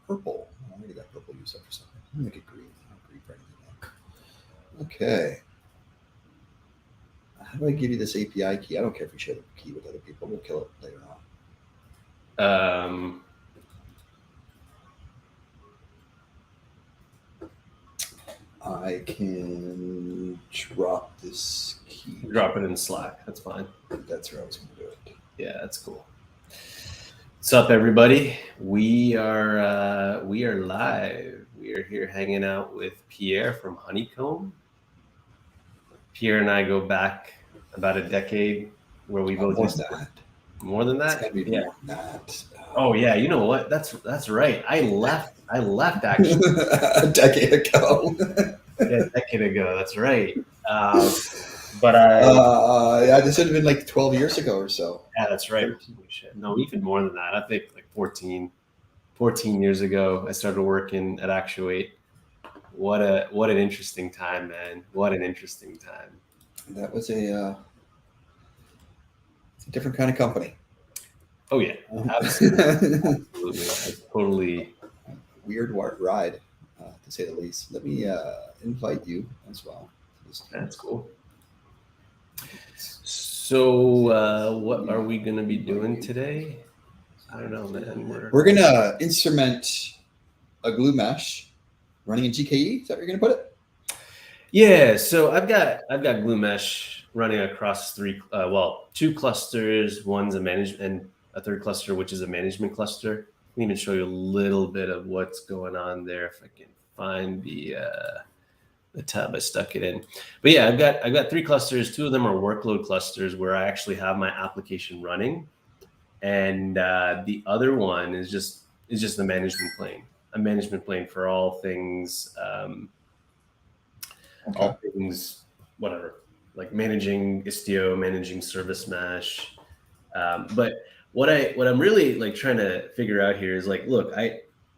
Purple. I already got purple used up for something. I'm gonna make it green. I don't green for anything. Okay. How do I give you this API key? I don't care if we share the key with other people. We'll kill it later on. I can drop this key. Drop it in Slack. That's fine. That's where I was going to do it. Yeah, that's cool. What's up, everybody? We are live. We are here hanging out with Pierre from Honeycomb. Pierre and I go back about a decade, where we both more than that. More than that? It's gotta be more than that. Oh yeah, you know what? That's right. I left actually a decade ago. Yeah, a decade ago. That's right. But this would have been like 12 years ago or so. Yeah, that's right. No, even more than that. I think like 14 years ago, I started working at Actuate. What an interesting time, man. What an interesting time. That was a different kind of company. Oh yeah, absolutely. Totally weird ride, to say the least. Let me invite you as well. That's cool. So what are we going to be doing today? I don't know, man. We're going to instrument a glue mesh running in GKE. Is that where you're going to put it? Yeah. So I've got Gloo Mesh running across two clusters. One's a management and a third cluster, which is a management cluster. I can even show you a little bit of what's going on there if I can find the tab I stuck it in. But yeah, I've got three clusters. Two of them are workload clusters where I actually have my application running, and the other one is just the management plane. A management plane for all things, whatever, like managing Istio, managing Service Mesh. But what I'm really like trying to figure out here is like, look,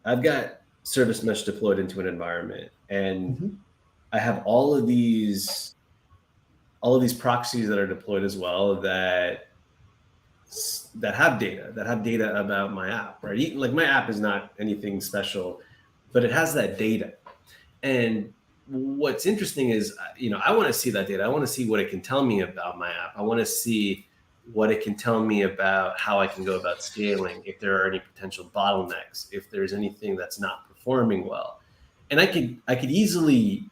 I've got Service Mesh deployed into an environment, and I have all of these proxies that are deployed as well that have data about my app, right? Like my app is not anything special, but it has that data. And what's interesting is, I want to see that data. I want to see what it can tell me about my app. I want to see what it can tell me about how I can go about scaling, if there are any potential bottlenecks, if there's anything that's not performing well. And I could easily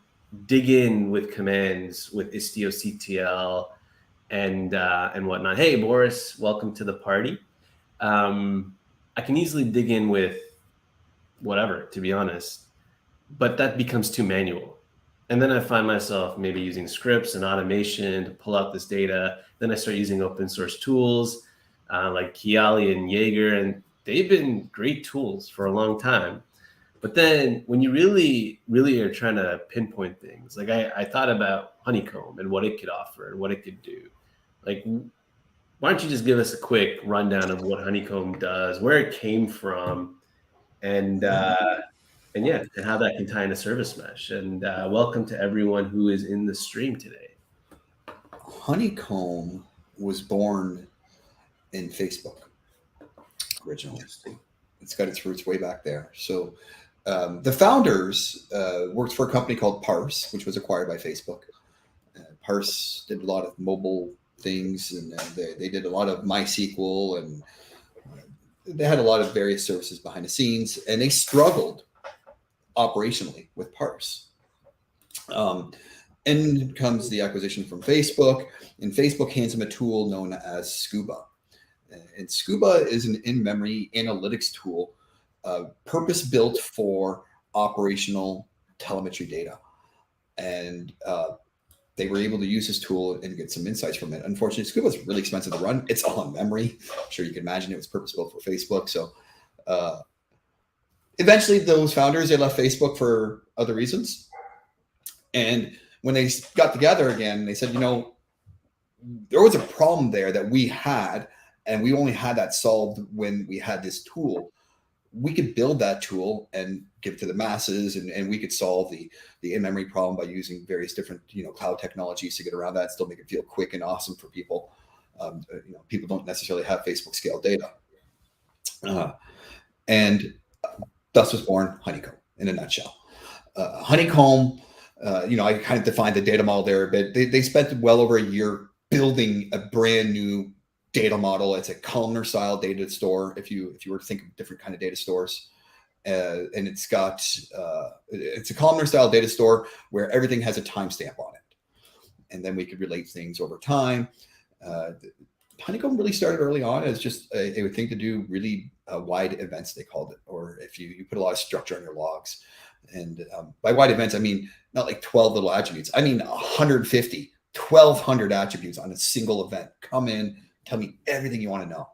dig in with commands with Istio CTL and whatnot. Hey, Boris, welcome to the party. I can easily dig in with whatever, to be honest, but that becomes too manual. And then I find myself maybe using scripts and automation to pull out this data. Then I start using open source tools like Kiali and Jaeger, and they've been great tools for a long time. But then when you really, really are trying to pinpoint things, like I thought about Honeycomb and what it could offer and what it could do. Like, why don't you just give us a quick rundown of what Honeycomb does, where it came from, and how that can tie into Service Mesh. And welcome to everyone who is in the stream today. Honeycomb was born in Facebook originally. It's got its roots way back there. So the founders worked for a company called Parse, which was acquired by Facebook. Parse did a lot of mobile things, and they did a lot of MySQL, and they had a lot of various services behind the scenes, and they struggled operationally with Parse. And comes the acquisition from Facebook, and Facebook hands them a tool known as Scuba. And Scuba is an in-memory analytics tool purpose-built for operational telemetry data. And they were able to use this tool and get some insights from it. Unfortunately, Scuba is really expensive to run. It's all in memory. I'm sure you can imagine it was purpose-built for Facebook. So eventually those founders, they left Facebook for other reasons. And when they got together again, they said, there was a problem there that we had, and we only had that solved when we had this tool. We could build that tool and give it to the masses, and we could solve the in-memory problem by using various different cloud technologies to get around that, still make it feel quick and awesome for people. People don't necessarily have Facebook scale data. And thus was born Honeycomb in a nutshell. Honeycomb, I kind of defined the data model there a bit. They spent well over a year building a brand new data model. It's a columnar style data store. If you were to think of different kind of data stores, and it's a columnar style data store where everything has a timestamp on it, and then we could relate things over time. Honeycomb really started early on as just a thing to do really wide events, they called it, or if you put a lot of structure on your logs. And by wide events, I mean not like 12 little attributes. I mean 150, 1,200 attributes on a single event. Come in, tell me everything you want to know.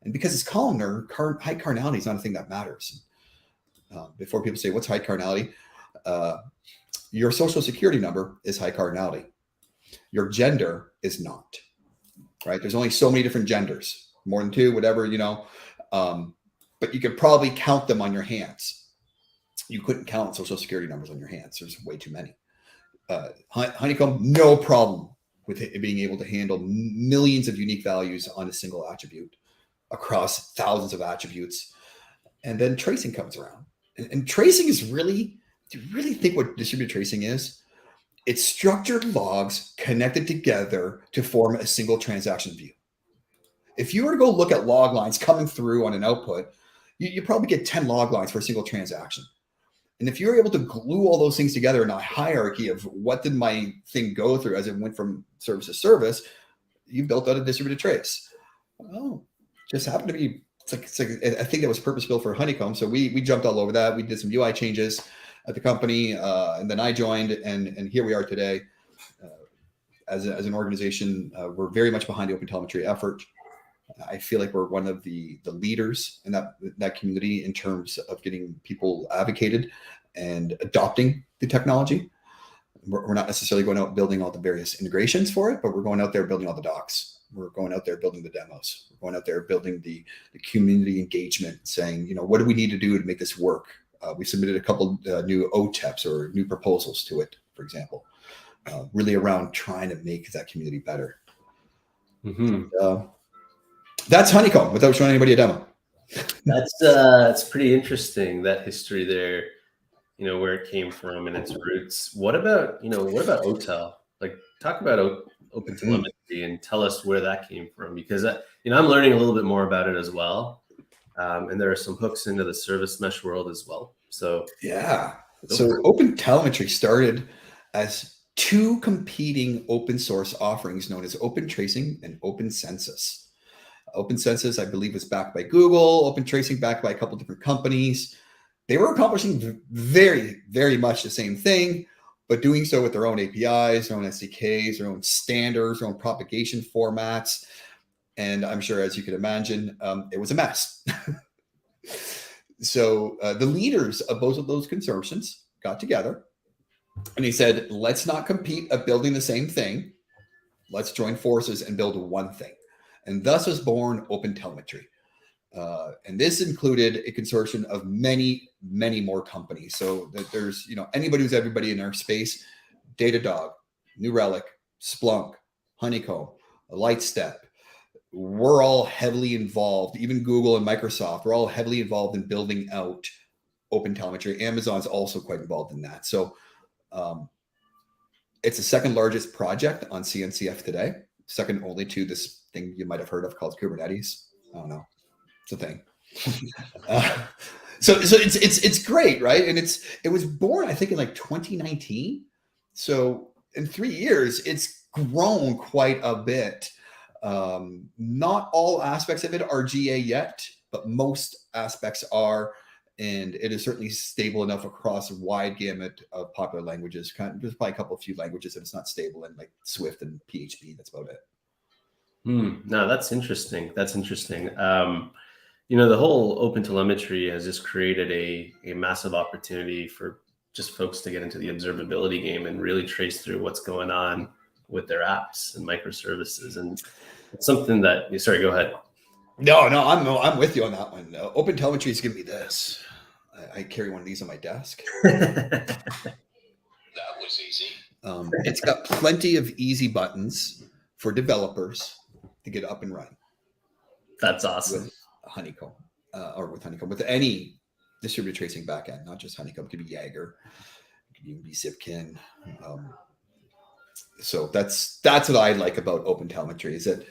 And because it's columnar, high cardinality is not a thing that matters. Before people say, what's high cardinality? Your social security number is high cardinality. Your gender is not. Right? There's only so many different genders, more than 2, whatever, but you could probably count them on your hands. You couldn't count social security numbers on your hands. There's way too many. Honeycomb, no problem with it being able to handle millions of unique values on a single attribute across thousands of attributes. And then tracing comes around. And tracing is really, do you really think what distributed tracing is? It's structured logs connected together to form a single transaction view. If you were to go look at log lines coming through on an output, you probably get 10 log lines for a single transaction. And if you're able to glue all those things together in a hierarchy of what did my thing go through as it went from service to service, you built out a distributed trace. Oh, just happened to be, it's like I think that was purpose built for Honeycomb. So we jumped all over that. We did some UI changes at the company, and then I joined, and here we are today. As an organization, we're very much behind the OpenTelemetry effort. I feel like we're one of the leaders in that community in terms of getting people advocated and adopting the technology. We're not necessarily going out building all the various integrations for it, but we're going out there building all the docs. We're going out there building the demos. We're going out there building the community engagement, saying, what do we need to do to make this work? We submitted a couple new OTEPs or new proposals to it, for example, really around trying to make that community better. Mm-hmm. That's Honeycomb without showing anybody a demo. That's pretty interesting, that history there, where it came from and its roots. What about Otel? Like, talk about OpenTelemetry and tell us where that came from, because I'm learning a little bit more about it as well. And there are some hooks into the service mesh world as well. So yeah. So OpenTelemetry started as 2 competing open source offerings known as Open Tracing and Open Census. Open Census, I believe, was backed by Google. Open Tracing backed by a couple different companies. They were accomplishing very, very much the same thing, but doing so with their own APIs, their own SDKs, their own standards, their own propagation formats. And I'm sure, as you can imagine, it was a mess. So the leaders of both of those consortiums got together and he said, let's not compete at building the same thing. Let's join forces and build one thing. And thus was born OpenTelemetry. And this included a consortium of many, many more companies. So that there's, anybody who's everybody in our space, Datadog, New Relic, Splunk, Honeycomb, Lightstep. We're all heavily involved. Even Google and Microsoft, we're all heavily involved in building out OpenTelemetry. Amazon's also quite involved in that. So it's the second largest project on CNCF today, second only to this thing you might have heard of called Kubernetes. I don't know. It's a thing. So it's great, right? And it was born, I think, in like 2019. So in 3 years, it's grown quite a bit. Not all aspects of it are GA yet, but most aspects are, and it is certainly stable enough across a wide gamut of popular languages. There's probably a few languages that it's not stable in, like Swift and PHP. That's about it. No, that's interesting. The whole OpenTelemetry has just created a massive opportunity for just folks to get into the observability game and really trace through what's going on with their apps and microservices. And it's something that, sorry, go ahead. No, I'm with you on that one. OpenTelemetry is giving me this. I carry one of these on my desk. That was easy. It's got plenty of easy buttons for developers to get up and running. That's awesome. With Honeycomb. or with Honeycomb, with any distributed tracing backend, not just Honeycomb. It could be Jaeger, it could even be Zipkin. So that's what I like about OpenTelemetry, is that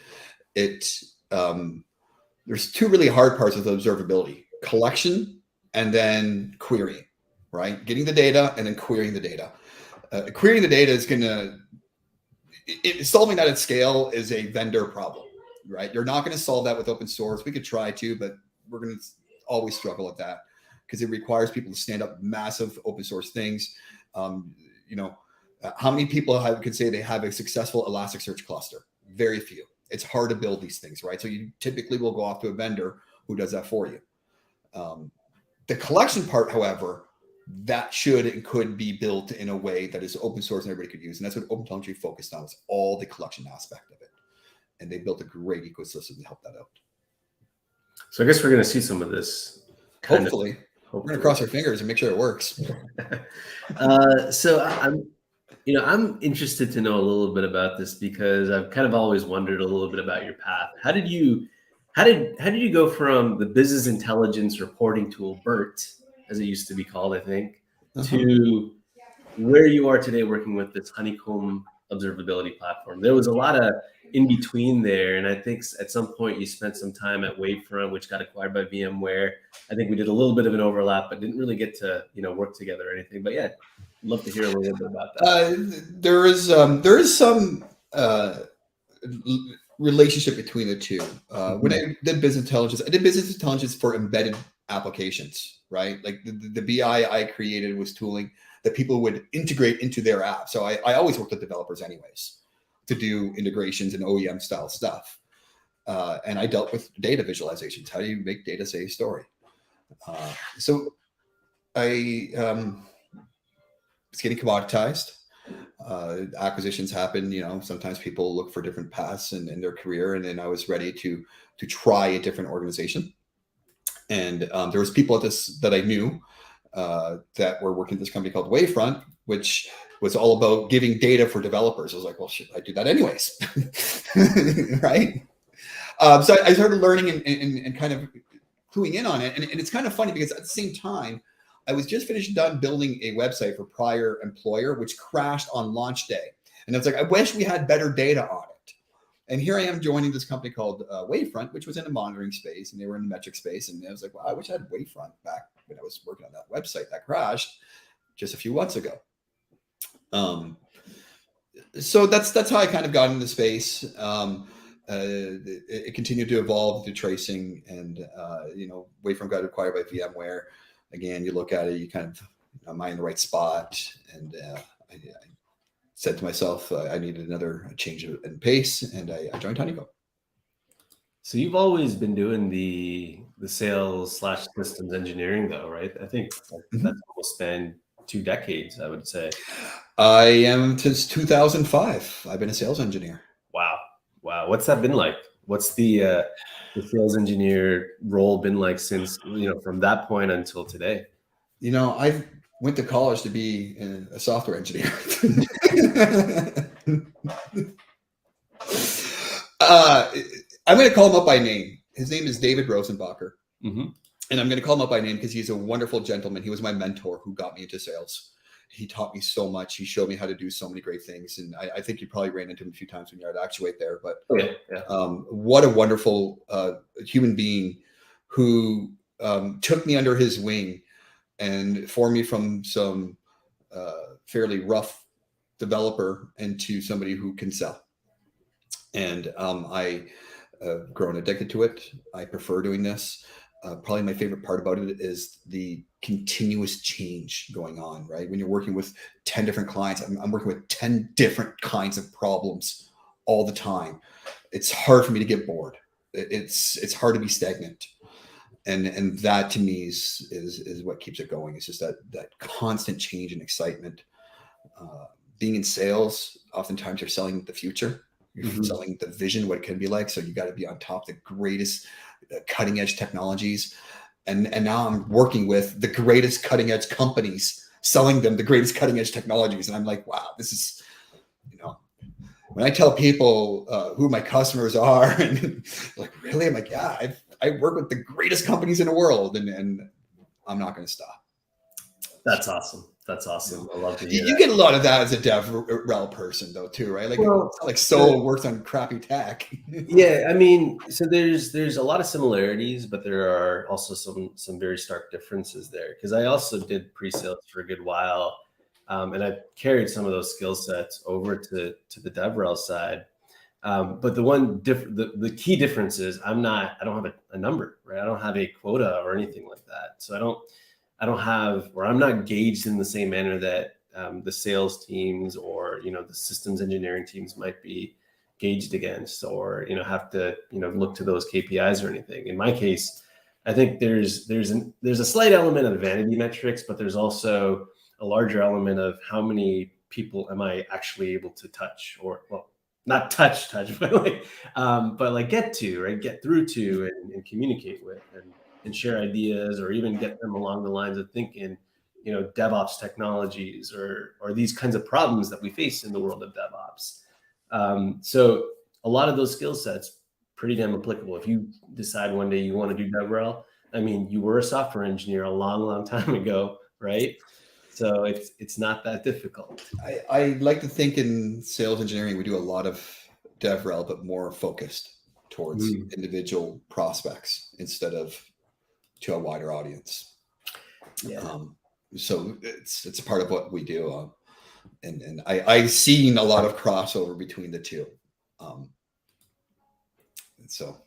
there's two really hard parts of observability: collection and then querying, right? Getting the data and then querying the data. Querying the data is solving that at scale is a vendor problem, right? You're not going to solve that with open source. We could try to, but we're going to always struggle at that because it requires people to stand up massive open source things. How many people could say they have a successful Elasticsearch cluster? Very few. It's hard to build these things, right? So you typically will go off to a vendor who does that for you. The collection part, however, that should and could be built in a way that is open source and everybody could use. And that's what OpenTelemetry focused on, was all the collection aspect of it. And they built a great ecosystem to help that out. So I guess we're going to see some of this. Hopefully. We're going to cross our fingers and make sure it works. So I'm interested to know a little bit about this because I've kind of always wondered a little bit about your path. How did you go from the business intelligence reporting tool, BERT, as it used to be called, I think, to where you are today working with this Honeycomb observability platform? There was a lot of in between there, and I think at some point you spent some time at Wavefront, which got acquired by VMware. I think we did a little bit of an overlap, but didn't really get to work together or anything. But yeah, I'd love to hear a little bit about that. There is some relationship between the two. When I did business intelligence, I did business intelligence for embedded applications, right? Like the BI I created was tooling that people would integrate into their app. So I always worked with developers anyways to do integrations and OEM style stuff. And I dealt with data visualizations. How do you make data say a story? So it's getting commoditized. Acquisitions happen. Sometimes people look for different paths in their career. And then I was ready to try a different organization. And there was people at this that I knew that were working at this company called Wavefront, which was all about giving data for developers. I was like, well, shit, I do that anyways, right? So I started learning and kind of cluing in on it. And it's kind of funny because at the same time, I was just done building a website for prior employer, which crashed on launch day. And I was like, I wish we had better data on it. And here I am joining this company called Wavefront, which was in the monitoring space, and they were in the metric space. And I was like, wow, I wish I had Wavefront back when I was working on that website that crashed just a few months ago. So that's how I kind of got into the space. It continued to evolve through tracing, and Wavefront got acquired by VMware. Again, you look at it, you kind of, am I in the right spot? And I said to myself, I needed another change in pace, and I joined Honeycomb. So you've always been doing the sales / systems engineering, though, right? I think that's almost been 2 decades, I would say. I am since 2005. I've been a sales engineer. Wow. What's that been like? What's the sales engineer role been like since, from that point until today? I went to college to be a software engineer. I'm going to call him up by name. His name is David Rosenbacher. And I'm going to call him up by name because he's a wonderful gentleman. He was my mentor who got me into sales. He taught me so much. He showed me how to do so many great things. And I think you probably ran into him a few times when you were at Actuate there. But what a wonderful human being who took me under his wing and formed me from some fairly rough developer into somebody who can sell. And I've grown addicted to it. I prefer doing this. Probably my favorite part about it is the continuous change going on, right? When you're working with 10 different clients, I'm working with 10 different kinds of problems all the time. It's hard for me to get bored. It's hard to be stagnant. And that to me is what keeps it going. It's just that constant change and excitement. Being in sales, oftentimes you're selling the future. You're selling the vision, what it can be like. So you got to be on top of the greatest cutting edge technologies. And now I'm working with the greatest cutting edge companies, selling them the greatest cutting edge technologies. And I'm like, wow, this is, when I tell people who my customers are, and like, really? I'm like, yeah, I work with the greatest companies in the world, and I'm not going to stop. That's awesome. That's awesome. I love to hear You that. get a lot of that as a DevRel person, though, too, right? Like, Well, it's not like Sol works on crappy tech. Yeah, I mean, so there's a lot of similarities, but there are also some very stark differences there. Because I also did pre-sales for a good while, and I carried some of those skill sets over to the DevRel side. But the key difference is I don't have a number, right? I don't have a quota or anything like that. So I don't have, or I'm not gauged in the same manner that the sales teams or the systems engineering teams might be gauged against, or have to look to those KPIs or anything. In my case, I think there's a slight element of vanity metrics, but there's also a larger element of how many people am I actually able to touch, or well, not touch, but like get to, right, get through to, and communicate with, and share ideas, or even get them along the lines of thinking, DevOps technologies or these kinds of problems that we face in the world of DevOps. So a lot of those skill sets pretty damn applicable. If you decide one day you want to do DevRel, I mean, you were a software engineer a long, long time ago, right? So it's not that difficult. I like to think in sales engineering, we do a lot of DevRel, but more focused towards individual prospects instead of to a wider audience. Yeah. So it's a part of what we do. And I've seen a lot of crossover between the two. And so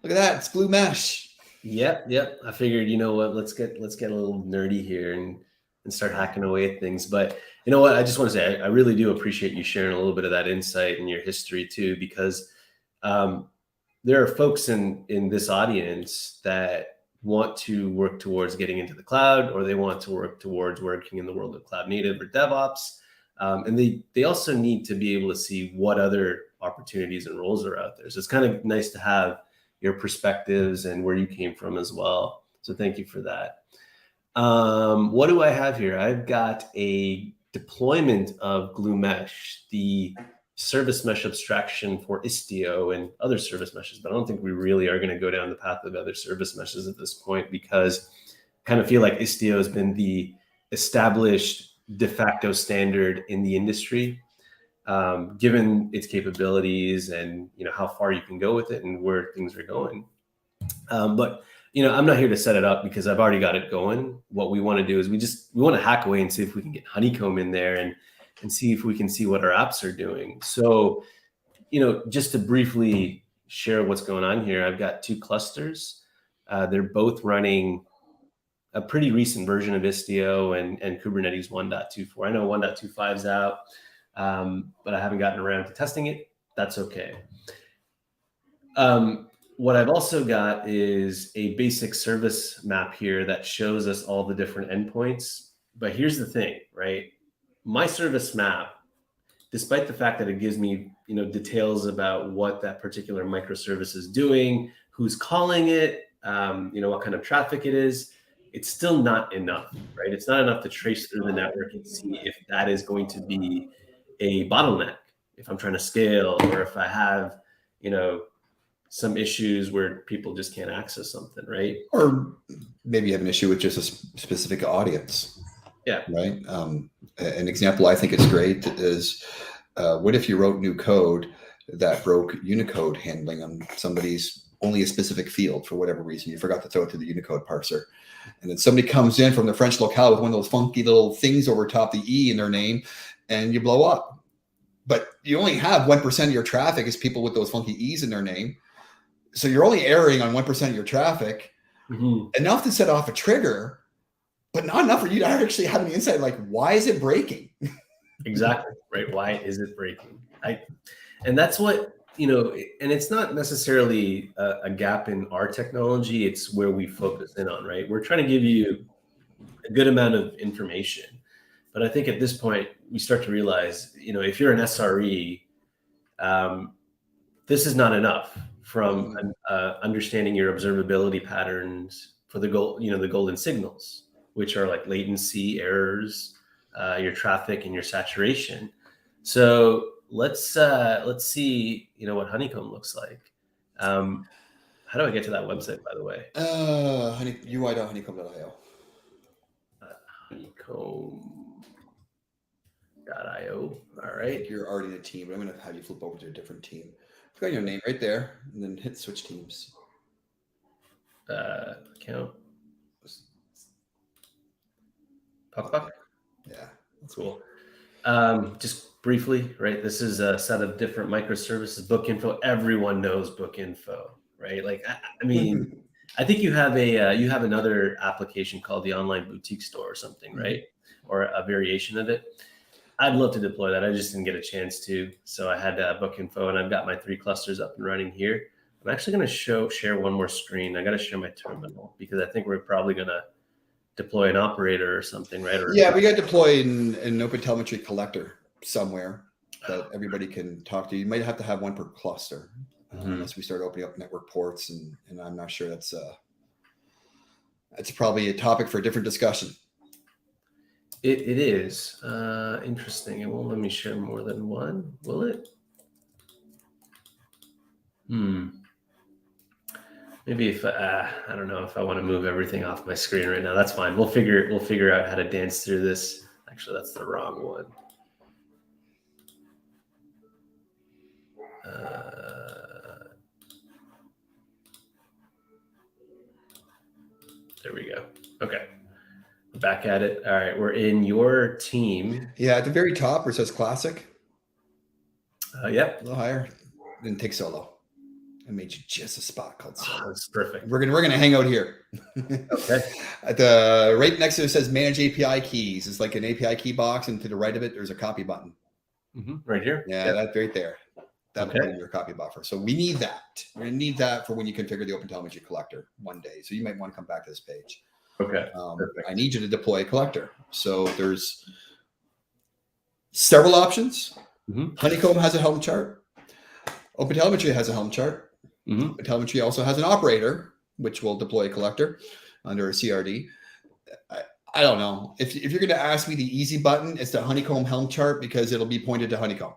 look at that. It's Gloo Mesh. Yep. I figured, let's get a little nerdy here and start hacking away at things. But you know what? I just want to say I really do appreciate you sharing a little bit of that insight and your history too, because there are folks in this audience that want to work towards getting into the cloud, or they want to work towards working in the world of cloud native or DevOps. And they also need to be able to see what other opportunities and roles are out there. So it's kind of nice to have your perspectives and where you came from as well. So thank you for that. What do I have here? I've got a deployment of Gloo Mesh, the service mesh abstraction for Istio and other service meshes, but I don't think we really are going to go down the path of other service meshes at this point, because I kind of feel like Istio has been the established de facto standard in the industry, given its capabilities and how far you can go with it and where things are going. But I'm not here to set it up because I've already got it going. What we want to do is we want to hack away and see if we can get Honeycomb in there and see if we can see what our apps are doing. So, just to briefly share what's going on here, I've got two clusters. They're both running a pretty recent version of Istio and Kubernetes 1.24. I know 1.25 is out, but I haven't gotten around to testing it. That's okay. What I've also got is a basic service map here that shows us all the different endpoints. But here's the thing, right? My service map, despite the fact that it gives me, details about what that particular microservice is doing, who's calling it, what kind of traffic it is, it's still not enough, right? It's not enough to trace through the network and see if that is going to be a bottleneck, if I'm trying to scale, or if I have, some issues where people just can't access something, right? Or maybe you have an issue with just a specific audience. Yeah. Right. An example I think is great is what if you wrote new code that broke Unicode handling on somebody's only a specific field for whatever reason. You forgot to throw it to the Unicode parser. And then somebody comes in from the French locale with one of those funky little things over top the E in their name, and you blow up. But you only have 1% of your traffic is people with those funky E's in their name. So you're only erring on 1% of your traffic, enough to set off a trigger, but not enough for you to actually have an insight like, why is it breaking? Exactly, right? Why is it breaking? And that's what, and it's not necessarily a gap in our technology. It's where we focus in on, right? We're trying to give you a good amount of information. But I think at this point, we start to realize, if you're an SRE, this is not enough from understanding your observability patterns for the golden signals, which are like latency, errors, your traffic, and your saturation. So let's see, what Honeycomb looks like. How do I get to that website, by the way? UI.honeycomb.io. Honeycomb.io. All right. You're already in a team, but I'm going to have you flip over to a different team. You've got your name right there, and then hit switch teams. Account. Puck. Yeah, that's cool. Just briefly, right? This is a set of different microservices. Book info. Everyone knows book info, right? Like, I mean, I think you have another application called the Online Boutique Store or something, right? Or a variation of it. I'd love to deploy that. I just didn't get a chance to. So I had book info, and I've got my 3 clusters up and running here. I'm actually going to share one more screen. I got to share my terminal because I think we're probably going to deploy an operator or something, right? Or yeah, we got to deploy an OpenTelemetry collector somewhere that everybody can talk to. You might have to have one per cluster unless we start opening up network ports, and I'm not sure that's probably a topic for a different discussion. It is interesting. It won't let me share more than one, will it? Maybe if I don't know if I want to move everything off my screen right now. That's fine. We'll figure out how to dance through this. Actually, that's the wrong one. There we go. Okay. Back at it. All right. We're in your team. Yeah, at the very top where it says classic. Yep. A little higher. Then take solo. I made you just a spot called solo. That's perfect. We're gonna hang out here. Okay. At the right next to it says manage API keys. It's like an API key box, and to the right of it, there's a copy button. Right here. Yeah, that's right there. That'll be your copy buffer. So we need that. We're gonna need that for when you configure the OpenTelemetry collector one day. So you might want to come back to this page. Okay. I need you to deploy a collector. So there's several options. Honeycomb has a Helm chart. OpenTelemetry has a Helm chart. OpenTelemetry also has an operator, which will deploy a collector under a CRD. I don't know. If you're going to ask me the easy button, it's the Honeycomb Helm chart because it'll be pointed to Honeycomb.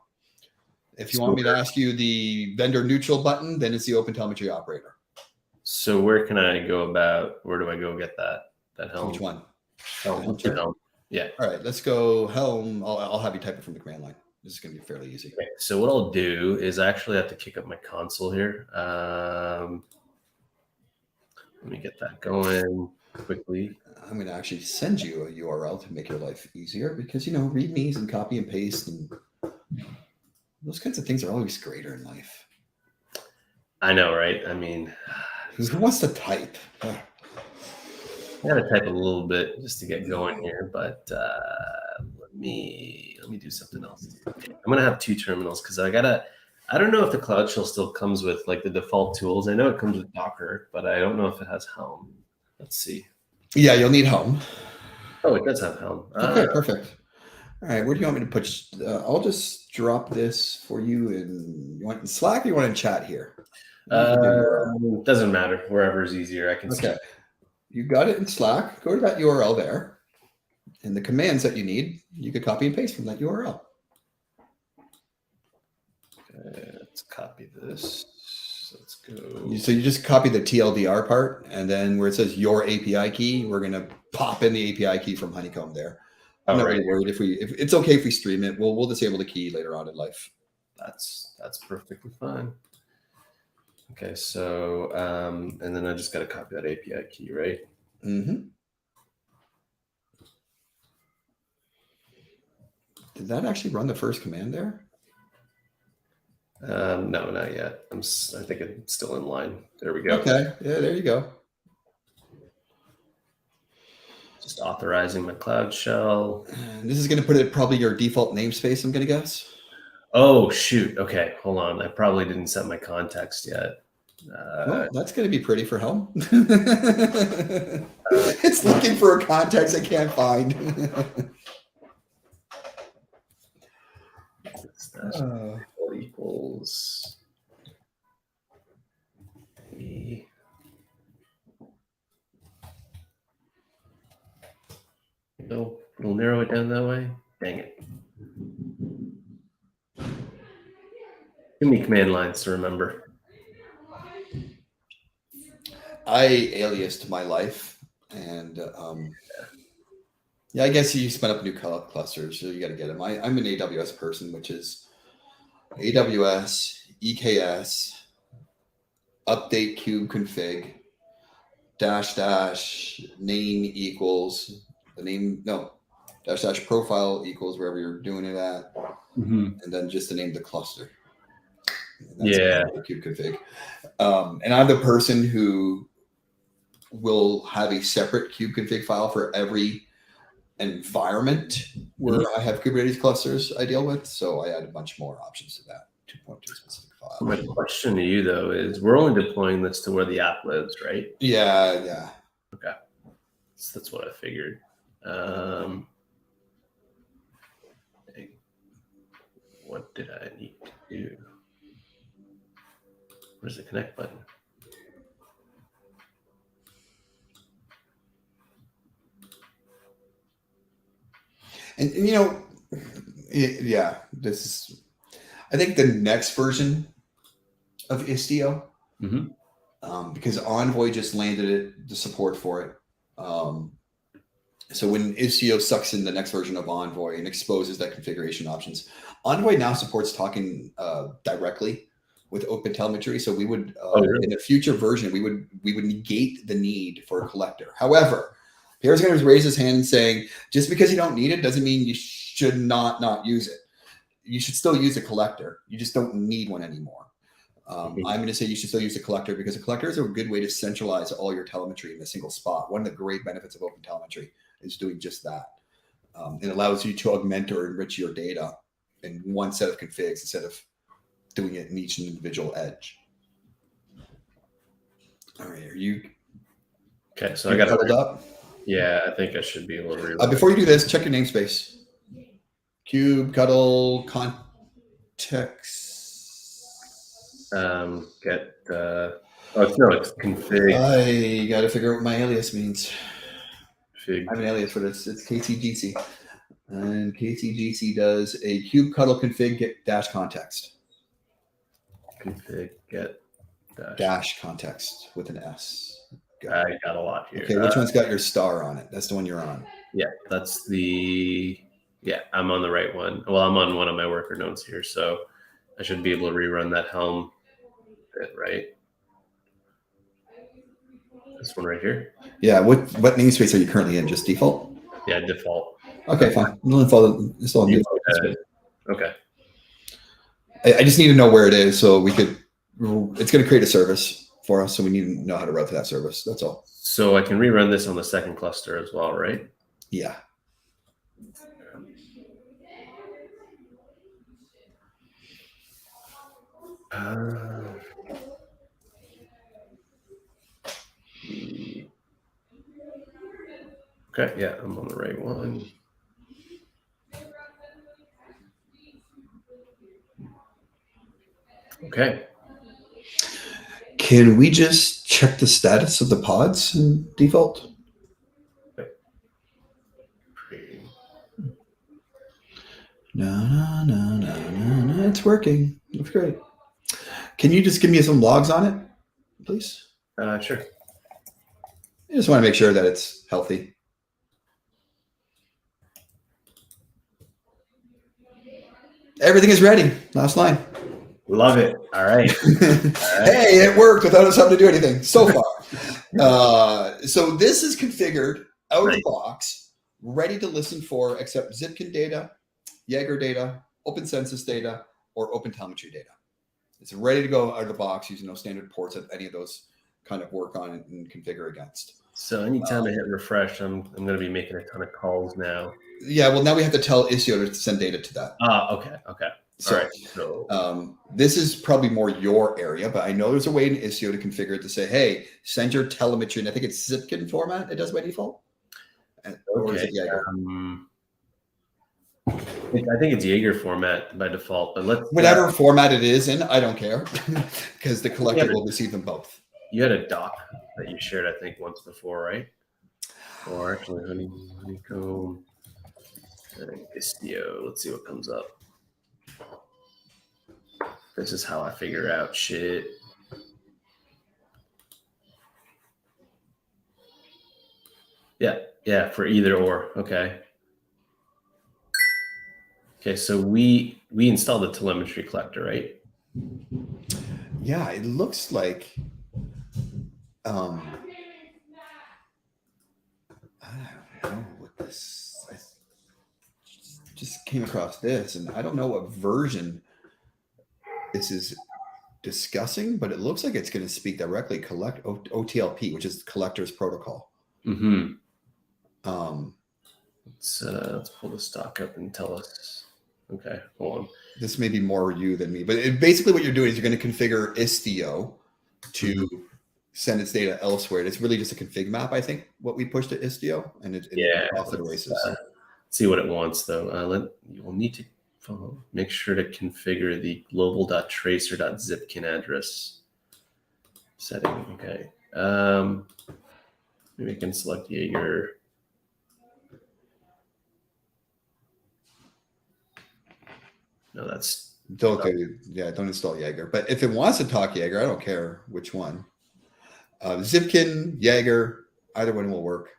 If you want me to ask you the vendor neutral button, then it's the OpenTelemetry operator. So where do I go get that Helm? Which one? Helm. Yeah. All right, let's go Helm. I'll have you type it from the command line. This is going to be fairly easy. Okay, so what I'll do is I actually have to kick up my console here. Let me get that going quickly. I'm going to actually send you a URL to make your life easier because, readmes and copy and paste and those kinds of things are always greater in life. I know, right? I mean, who wants to type? I got to type a little bit just to get going here, but let me do something else. I'm gonna have 2 terminals because I don't know if the Cloud Shell still comes with like the default tools. I know it comes with Docker, but I don't know if it has Helm. Let's see. Yeah, you'll need Helm. Oh, it does have Helm. Okay, perfect. All right, where do you want me to put? I'll just drop this for you. You want in Slack or you want in chat here? Doesn't matter. Wherever is easier. I can. Okay. You got it in Slack. Go to that URL there. And the commands that you need, you could copy and paste from that URL. Okay, let's copy this. Let's go. So you just copy the TLDR part, and then where it says your API key, we're going to pop in the API key from Honeycomb there. I'm not really worried if it's okay if we stream it. We'll disable the key later on in life. That's perfectly fine. Okay, so and then I just got to copy that API key, right? Did that actually run the first command there? No, not yet. I think it's still in line. There we go. Okay, yeah, there you go. Just authorizing my Cloud Shell. And this is going to put it probably your default namespace, I'm going to guess. Oh, shoot. Okay, hold on. I probably didn't set my context yet. Well, that's going to be pretty for Helm. It's looking for a context I can't find. Equals E. No, we'll narrow it down that way. Dang it. Too many command lines to remember. I aliased my life, and yeah, I guess you spin up new clusters, so you got to get them. I'm an AWS person, which is AWS EKS update kube config -- name equals the name -- profile equals wherever you're doing it at, and then just the name of the cluster. Yeah. Kube config. And I'm the person who will have a separate kube config file for every environment where I have Kubernetes clusters I deal with. So I add a bunch more options to that 2.2 specific file. My question to you though is, we're only deploying this to where the app lives, right? Yeah. Okay. So that's what I figured. What did I need to do? Where's the connect button? And yeah, this is, I think, the next version of Istio, because Envoy just landed the support for it. So when Istio sucks in the next version of Envoy and exposes that configuration options, Envoy now supports talking directly with open telemetry. So we would, in a future version, we would negate the need for a collector. However, Pierre's going to raise his hand and saying, just because you don't need it doesn't mean you should not use it. You should still use a collector. You just don't need one anymore. I'm going to say you should still use a collector, because a collector is a good way to centralize all your telemetry in a single spot. One of the great benefits of open telemetry is doing just that. It allows you to augment or enrich your data in one set of configs instead of doing it in each individual edge. All right, are you okay? So I got huddled up. Yeah, I think I should be able to read. Before you do this, check your namespace. Cube, cuddle, context. It's config. I got to figure out what my alias means. Fig. I have an alias for this. It's KTGC. And KTGC does a cube cuddle config get dash context. Config get dash context with an S. I got a lot here. Okay, which one's got your star on it? That's the one you're on. Yeah, that's the. Yeah, I'm on the right one. Well, I'm on one of my worker nodes here, so I should be able to rerun that Helm bit, right? This one right here. Yeah. What namespace are you currently in? Just default? Yeah, default. Okay, fine. It's all default. Okay. I just need to know where it is, so we could. It's going to create a service for us, so we need to know how to route to that service. That's all. So I can rerun this on the second cluster as well, right? Yeah. Okay, yeah, I'm on the right one. Okay. Can we just check the status of the pods in default? No. It's working. It's great. Can you just give me some logs on it, please? Sure. I just want to make sure that it's healthy. Everything is ready. Last line. Love it. All right. Hey, it worked without us having to do anything so far. So this is configured out of the box, ready to listen for except Zipkin data, Jaeger data, Open Census data, or Open Telemetry data. It's ready to go out of the box using no standard ports that any of those kind of work on and configure against. So anytime I hit refresh, I'm going to be making a ton of calls now. Yeah, well, now we have to tell Istio to send data to that. Okay. So, all right. So this is probably more your area, but I know there's a way in Istio to configure it to say, hey, send your telemetry, and I think it's Zipkin format it does by default. Or is it Jaeger? I think it's Jaeger format by default, but let's whatever format it is in, I don't care, because the collector will receive them both. You had a doc that you shared, I think, once before, right? Or actually, Honeycomb, Istio. Let's see what comes up. This is how I figure out shit. Yeah, for either or. Okay. Okay, so we installed the telemetry collector, right? Yeah, it looks like I don't know what this. I just came across this, and I don't know what version this is discussing, but it looks like it's going to speak directly OTLP, which is collectors protocol. Mm-hmm. Um, let's pull the stock up and tell us. Okay, hold on. This may be more you than me, but basically what you're doing is you're going to configure Istio to send its data elsewhere. It's really just a config map, I think, what we pushed to Istio, and it's off to the races. See what it wants, though. You will need to make sure to configure the global.tracer.zipkin address setting. Okay. Maybe we can select Jaeger. No, that's don't install Jaeger. But if it wants to talk Jaeger, I don't care which one. Zipkin, Jaeger, either one will work.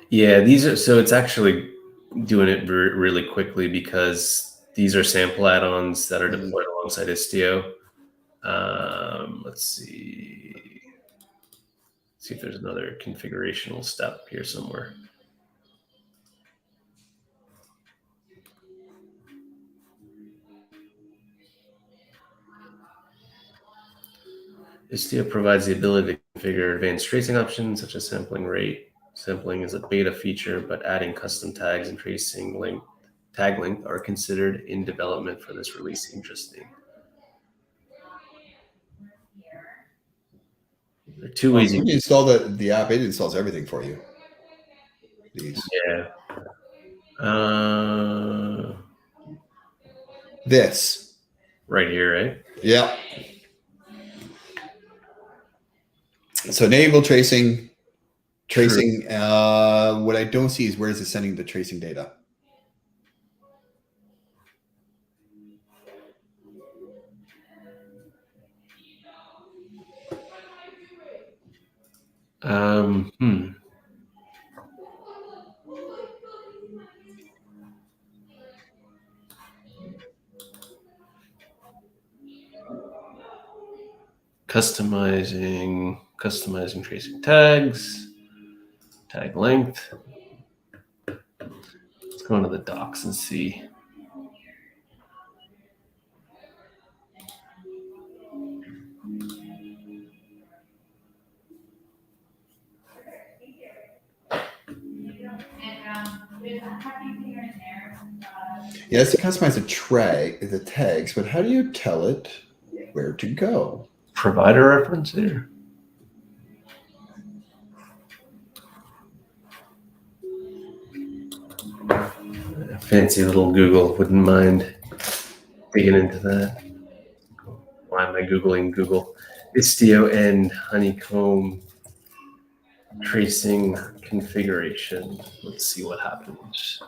Yeah, it's actually doing it really quickly because these are sample add-ons that are deployed alongside Istio. Let's see if there's another configurational step here somewhere. Istio provides the ability to configure advanced tracing options such as sampling rate. Sampling is a beta feature, but adding custom tags and tracing tag length are considered in development for this release. Interesting. There are two ways when you install the app, it installs everything for you. Yeah. This. Right here, right? Yeah. So enable tracing. What I don't see is where is it sending the tracing data? Customizing tracing tags, tag length. Let's go into the docs and see. Yeah, it's to customize the tags, but how do you tell it where to go? Provider reference here. Fancy little Google, wouldn't mind digging into that. Why am I Googling Google? Istio and Honeycomb tracing configuration. Let's see what happens.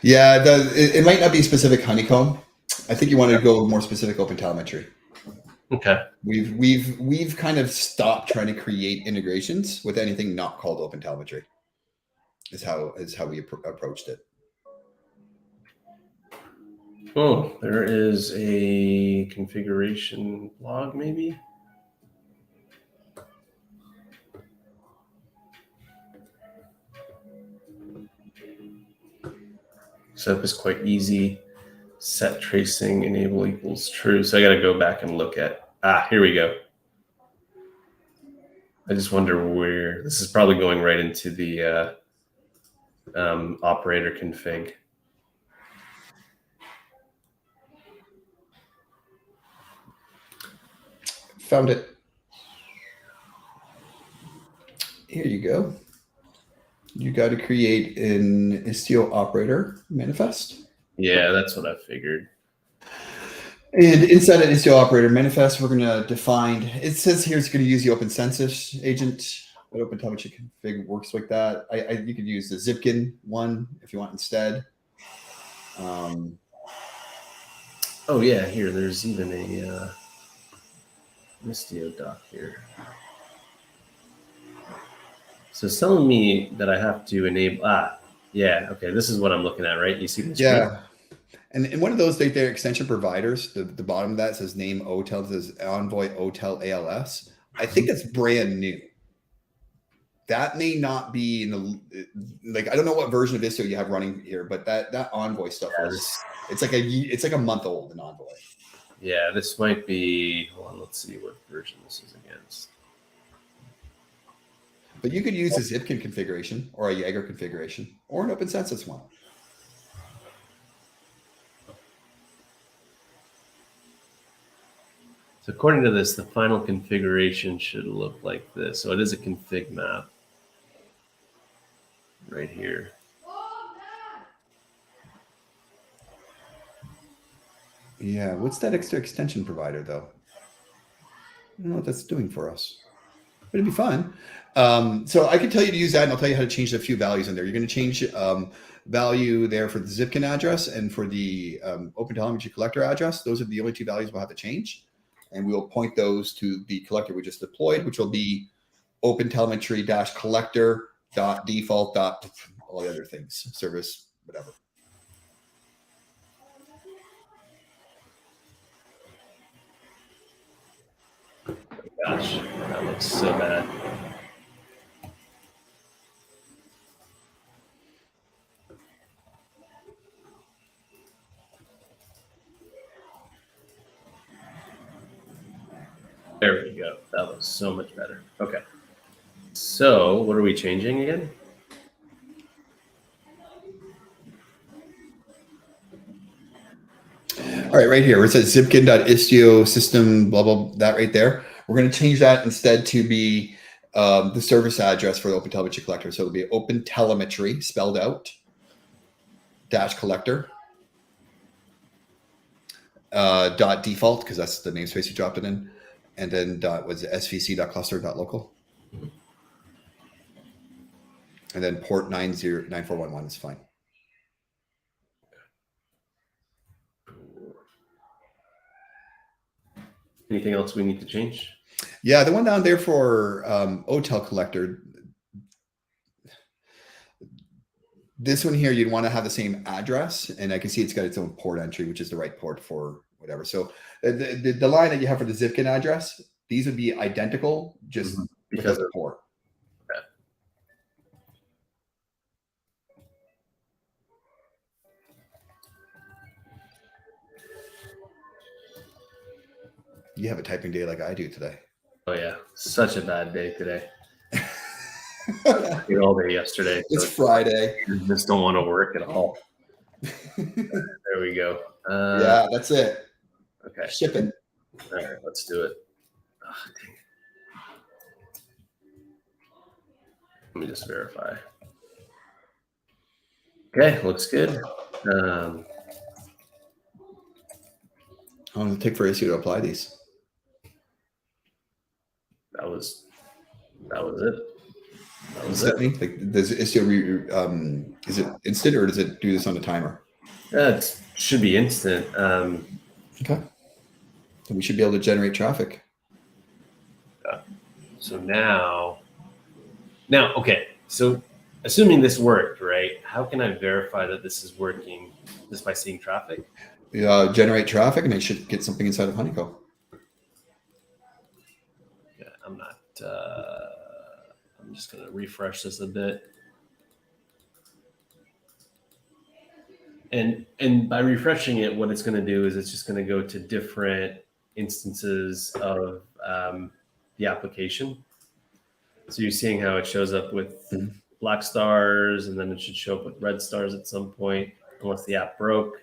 Yeah, it might not be specific Honeycomb. I think you want to go with more specific OpenTelemetry. Okay. We've kind of stopped trying to create integrations with anything not called OpenTelemetry. Is how we approached it. Oh, there is a configuration log, maybe. Setup is quite easy. Set tracing enable equals true. So I got to go back and look at. Here we go. I just wonder where this is probably going right into the operator config. Found it. Here you go. You got to create an Istio operator manifest. Yeah, that's what I figured. And inside an Istio operator manifest, we're going to define, it says here it's going to use the Open Census agent, but OpenTelemetry config works like that. You could use the Zipkin one if you want instead. Oh yeah, here there's even a Istio doc here. So it's telling me that I have to enable. Yeah. Okay. This is what I'm looking at, right? You see this? Yeah. And one of those they're extension providers, the bottom of that says name Otel, says Envoy Otel ALS. I think that's brand new. That may not be in the, like, I don't know what version of Istio you have running here, but that Envoy stuff it's like a month old in Envoy. Yeah, this might be, hold on, let's see what version this is against. But you could use a Zipkin configuration or a Jaeger configuration or an OpenCensus one. So according to this, the final configuration should look like this. So it is a config map right here. Yeah, what's that extra extension provider though? I don't know what that's doing for us. But it'd be fun. So I can tell you to use that, and I'll tell you how to change a few values in there. You're going to change value there for the Zipkin address and for the OpenTelemetry collector address. Those are the only two values we'll have to change. And we'll point those to the collector we just deployed, which will be OpenTelemetry-collector.default. All the other things, service, whatever. Gosh, that looks so bad. There we go. That looks so much better. Okay. So what are we changing again? All right, right here where it says zipkin.istio system, blah, blah, that right there. We're going to change that instead to be the service address for the OpenTelemetry collector. So it'll be OpenTelemetry spelled out -collector dot default, because that's the namespace you dropped it in. And then was it svc.cluster.local. And then port 9411 is fine. Anything else we need to change? Yeah, the one down there for Otel collector. This one here, you'd want to have the same address, and I can see it's got its own port entry, which is the right port for whatever. So the line that you have for the Zipkin address, these would be identical just because of the port. Okay. You have a typing day like I do today. Oh yeah, such a bad day today. All day yesterday. It's Friday. I just don't want to work at all. There we go. Yeah, that's it. Okay. Shipping. All right, let's do it. Oh, dang it. Let me just verify. Okay, looks good. How long does it take for Istio to apply these? That was it. That was it. Like, does Istio is it instant, or does it do this on a timer? It should be instant. Okay. So we should be able to generate traffic. So now, okay. So assuming this worked, right? How can I verify that this is working just by seeing traffic? Generate traffic, and they should get something inside of Honeycomb. Yeah, I'm not. I'm just going to refresh this a bit. And by refreshing it, what it's going to do is it's just going to go to different instances of the application. So you're seeing how it shows up with black stars, and then it should show up with red stars at some point, unless the app broke.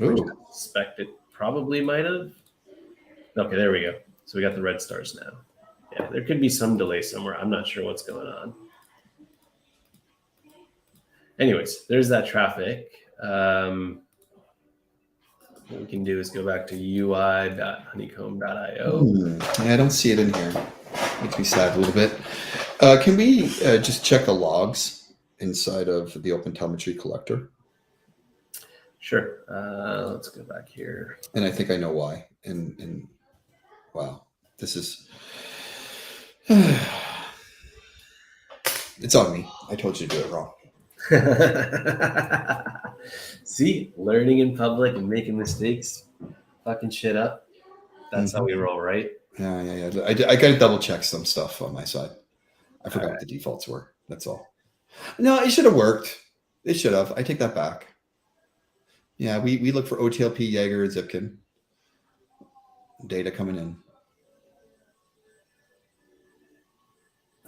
I suspect it probably might have. Okay, there we go. So we got the red stars now. Yeah, there could be some delay somewhere. I'm not sure what's going on. Anyways, there's that traffic. What we can do is go back to ui.honeycomb.io. Yeah, I don't see it in here. Makes me sad a little bit. Can we just check the logs inside of the OpenTelemetry collector? Sure. Let's go back here. And I think I know why. And wow. This is it's on me. I told you to do it wrong. See, learning in public and making mistakes, fucking shit up. That's how we roll, right? Yeah. I got to double check some stuff on my side. I forgot what the defaults were. That's all. No, it should have worked. It should have. I take that back. Yeah, we look for Otel, Jaeger, and Zipkin. Data coming in.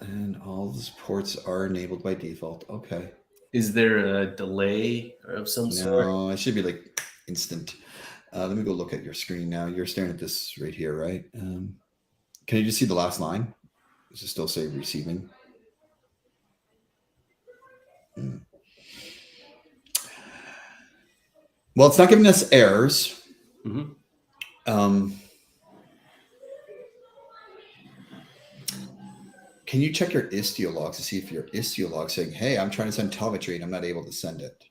And all the ports are enabled by default. Okay. Is there a delay of some sort? No, it should be like instant. Let me go look at your screen now. You're staring at this right here, right? Can you just see the last line? Does it still say receiving? Well, it's not giving us errors. Mm-hmm. Can you check your Istio logs to see if your Istio log saying, hey, I'm trying to send telemetry and I'm not able to send it?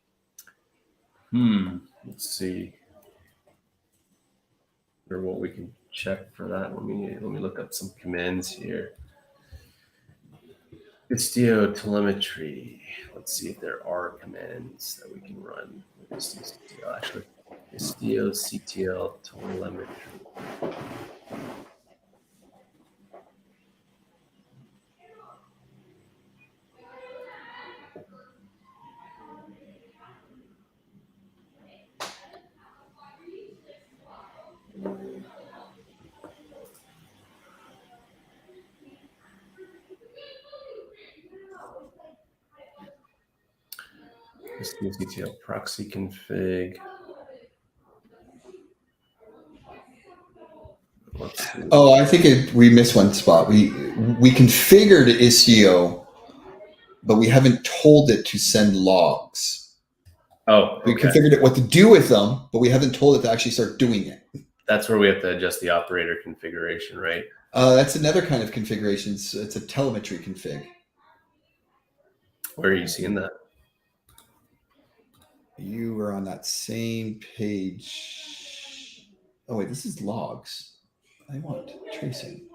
Let's see. Or what we can check for that. Let me look up some commands here. Istio telemetry. Let's see if there are commands that we can run with Istio. Actually, Istio CTL telemetry. Istio CTL proxy config. Oh, I think we missed one spot. We configured Istio, but we haven't told it to send logs. Oh, okay. We configured it what to do with them, but we haven't told it to actually start doing it. That's where we have to adjust the operator configuration, right? That's another kind of configuration. It's a telemetry config. Where are you seeing that? You were on that same page. Oh, wait, this is logs. I want tracing.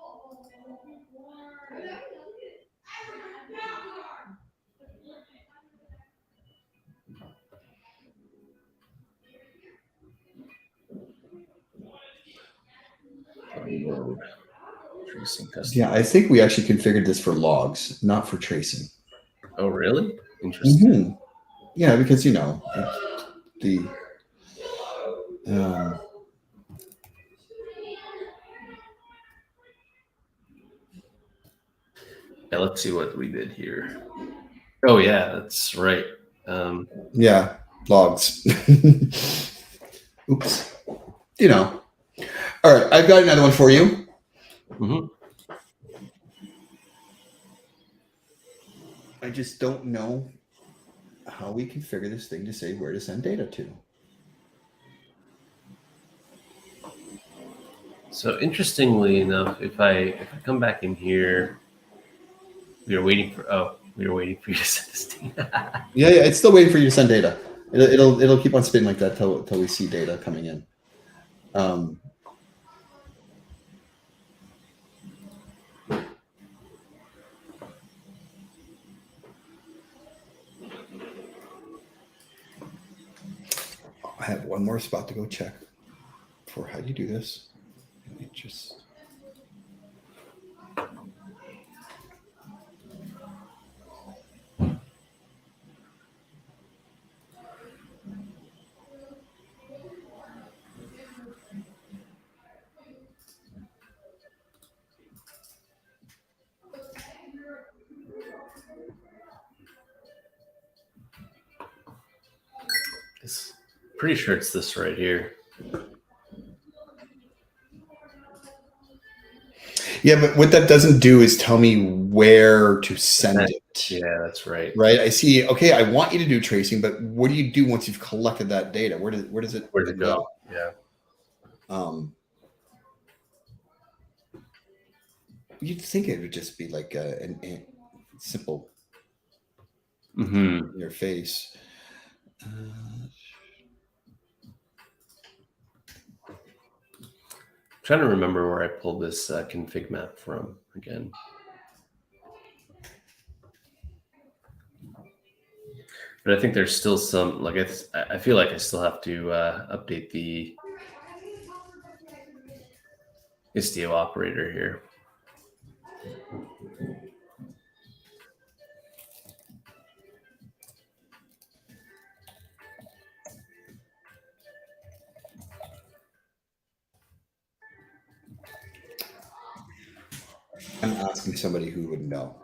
Tracing custom. Yeah, I think we actually configured this for logs, not for tracing. Oh, really? Interesting. Yeah, because the Yeah, let's see what we did here. Oh yeah, that's right. Yeah, logs. Oops. All right, I've got another one for you. I just don't know how we configure this thing to say where to send data to. So interestingly enough, if I come back in here, we were waiting for you to send this thing. Yeah, it's still waiting for you to send data. It'll keep on spinning like that till we see data coming in. I have one more spot to go check for how do you do this. Let me just. Pretty sure it's this right here. Yeah, but what that doesn't do is tell me where to send it. Yeah, that's right. Right. I see. Okay, I want you to do tracing, but what do you do once you've collected that data? Where does it go? Yeah. You'd think it would just be like a simple in your face. trying to remember where I pulled this config map from again. But I think there's still some, like, I feel like I still have to update the Istio operator here. I'm asking somebody who would know.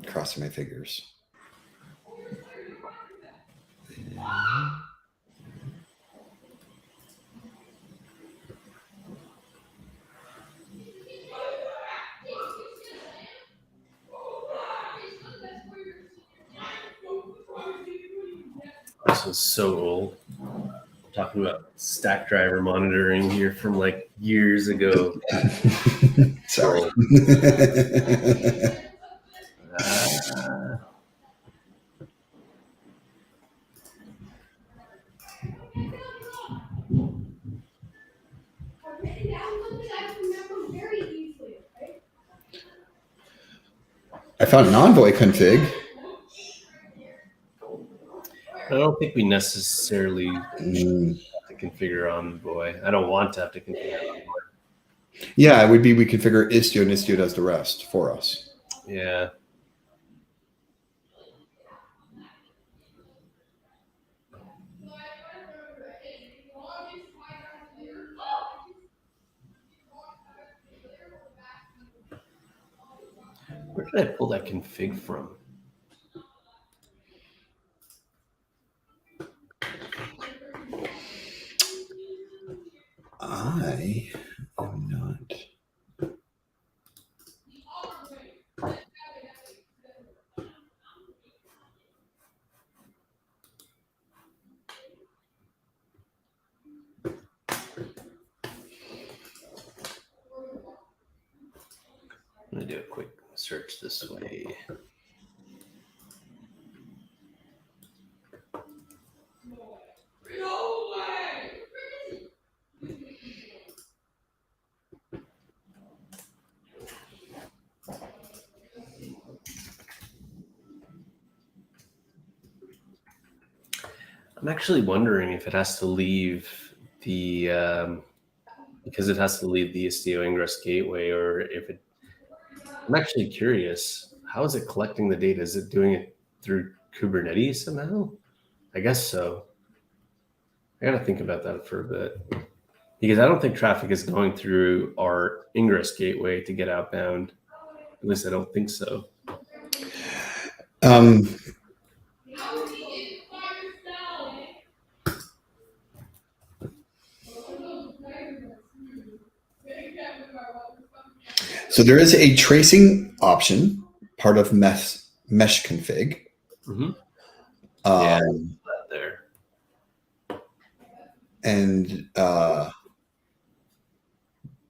Crossing my fingers. This was so old. Talking about stack driver monitoring here from like years ago. Sorry. I found an Envoy config. I don't think we necessarily have to configure Envoy. I don't want to have to configure Envoy. Yeah, it would be we configure Istio and Istio does the rest for us. Yeah. Where did I pull that config from? I am not. I'm going to do a quick search this way. I'm actually wondering if it has to leave the because it has to leave the Istio Ingress gateway, or if it. I'm actually curious. How is it collecting the data? Is it doing it through Kubernetes somehow? I guess so. I got to think about that for a bit, because I don't think traffic is going through our Ingress gateway to get outbound. At least I don't think so. So there is a tracing option, part of mesh config. Mm-hmm. Yeah, there. And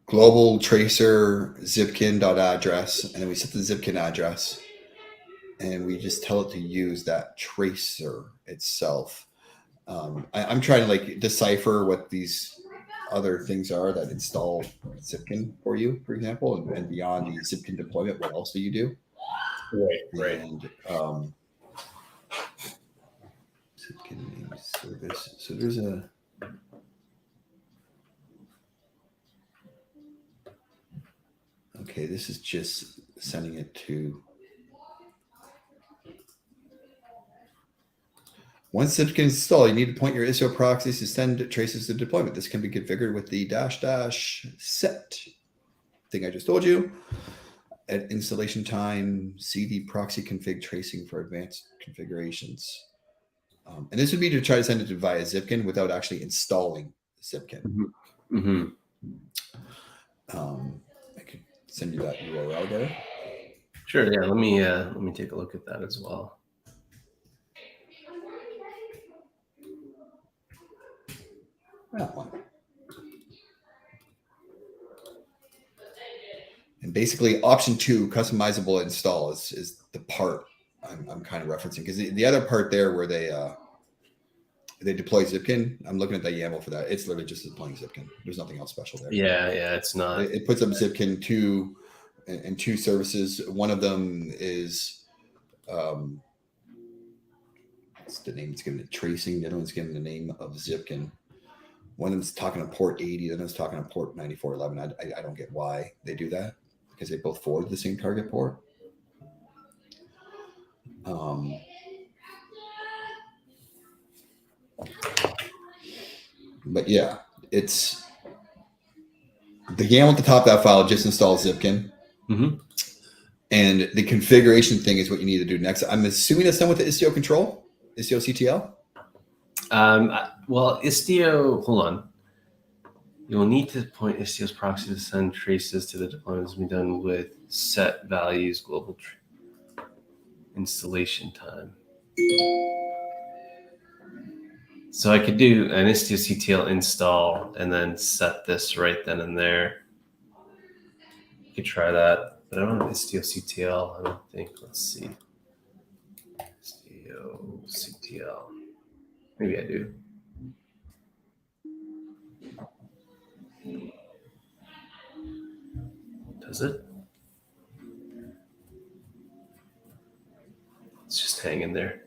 global tracer zipkin.address, and then we set the zipkin address, and we just tell it to use that tracer itself. I'm trying to like decipher what these other things are that install Zipkin for you, for example, and beyond the Zipkin deployment, what else do you do? Right. And Zipkin name service. So there's a okay. This is just sending it to. Once Zipkin is installed, you need to point your Istio proxies to send traces to deployment. This can be configured with the -- set thing I just told you. At installation time, CD proxy config tracing for advanced configurations. And this would be to try to send it via Zipkin without actually installing Zipkin. Mm-hmm. I could send you that URL there. Sure. Yeah. Let me take a look at that as well. That one. And basically, option 2, customizable install, is the part I'm kind of referencing, because the other part there where they they deploy Zipkin. I'm looking at the YAML for that. It's literally just deploying Zipkin. There's nothing else special there. Yeah, it's not. It puts up Zipkin in two services. One of them is what's the name? It's giving it tracing. The other one's giving the name of Zipkin. One of them's talking on port 80. The other one's talking on port 9411. I don't get why they do that, because they both forward the same target port. But yeah, it's the YAML at the top of that file just installs Zipkin. Mm-hmm. And the configuration thing is what you need to do next. I'm assuming it's done with the Istio control, Istio CTL. Well, Istio, hold on. You will need to point Istio's proxy to send traces to the deployments be done with set values global installation time. So I could do an Istio CTL install and then set this right then and there. You could try that, but I don't have Istio CTL, I don't think. Let's see. Istio CTL. Maybe I do. Does it? It's just hanging there.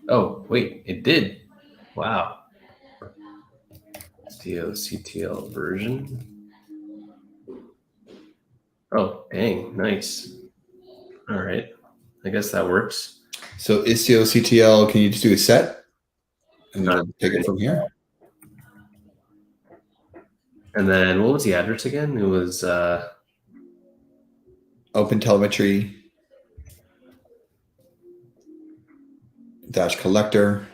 Oh, wait, it did. Wow. Istio CTL version. Oh, dang, nice. All right. I guess that works. So Istio CTL, can you just do a set and then take it from here? And then what was the address again? It was Open telemetry dash collector.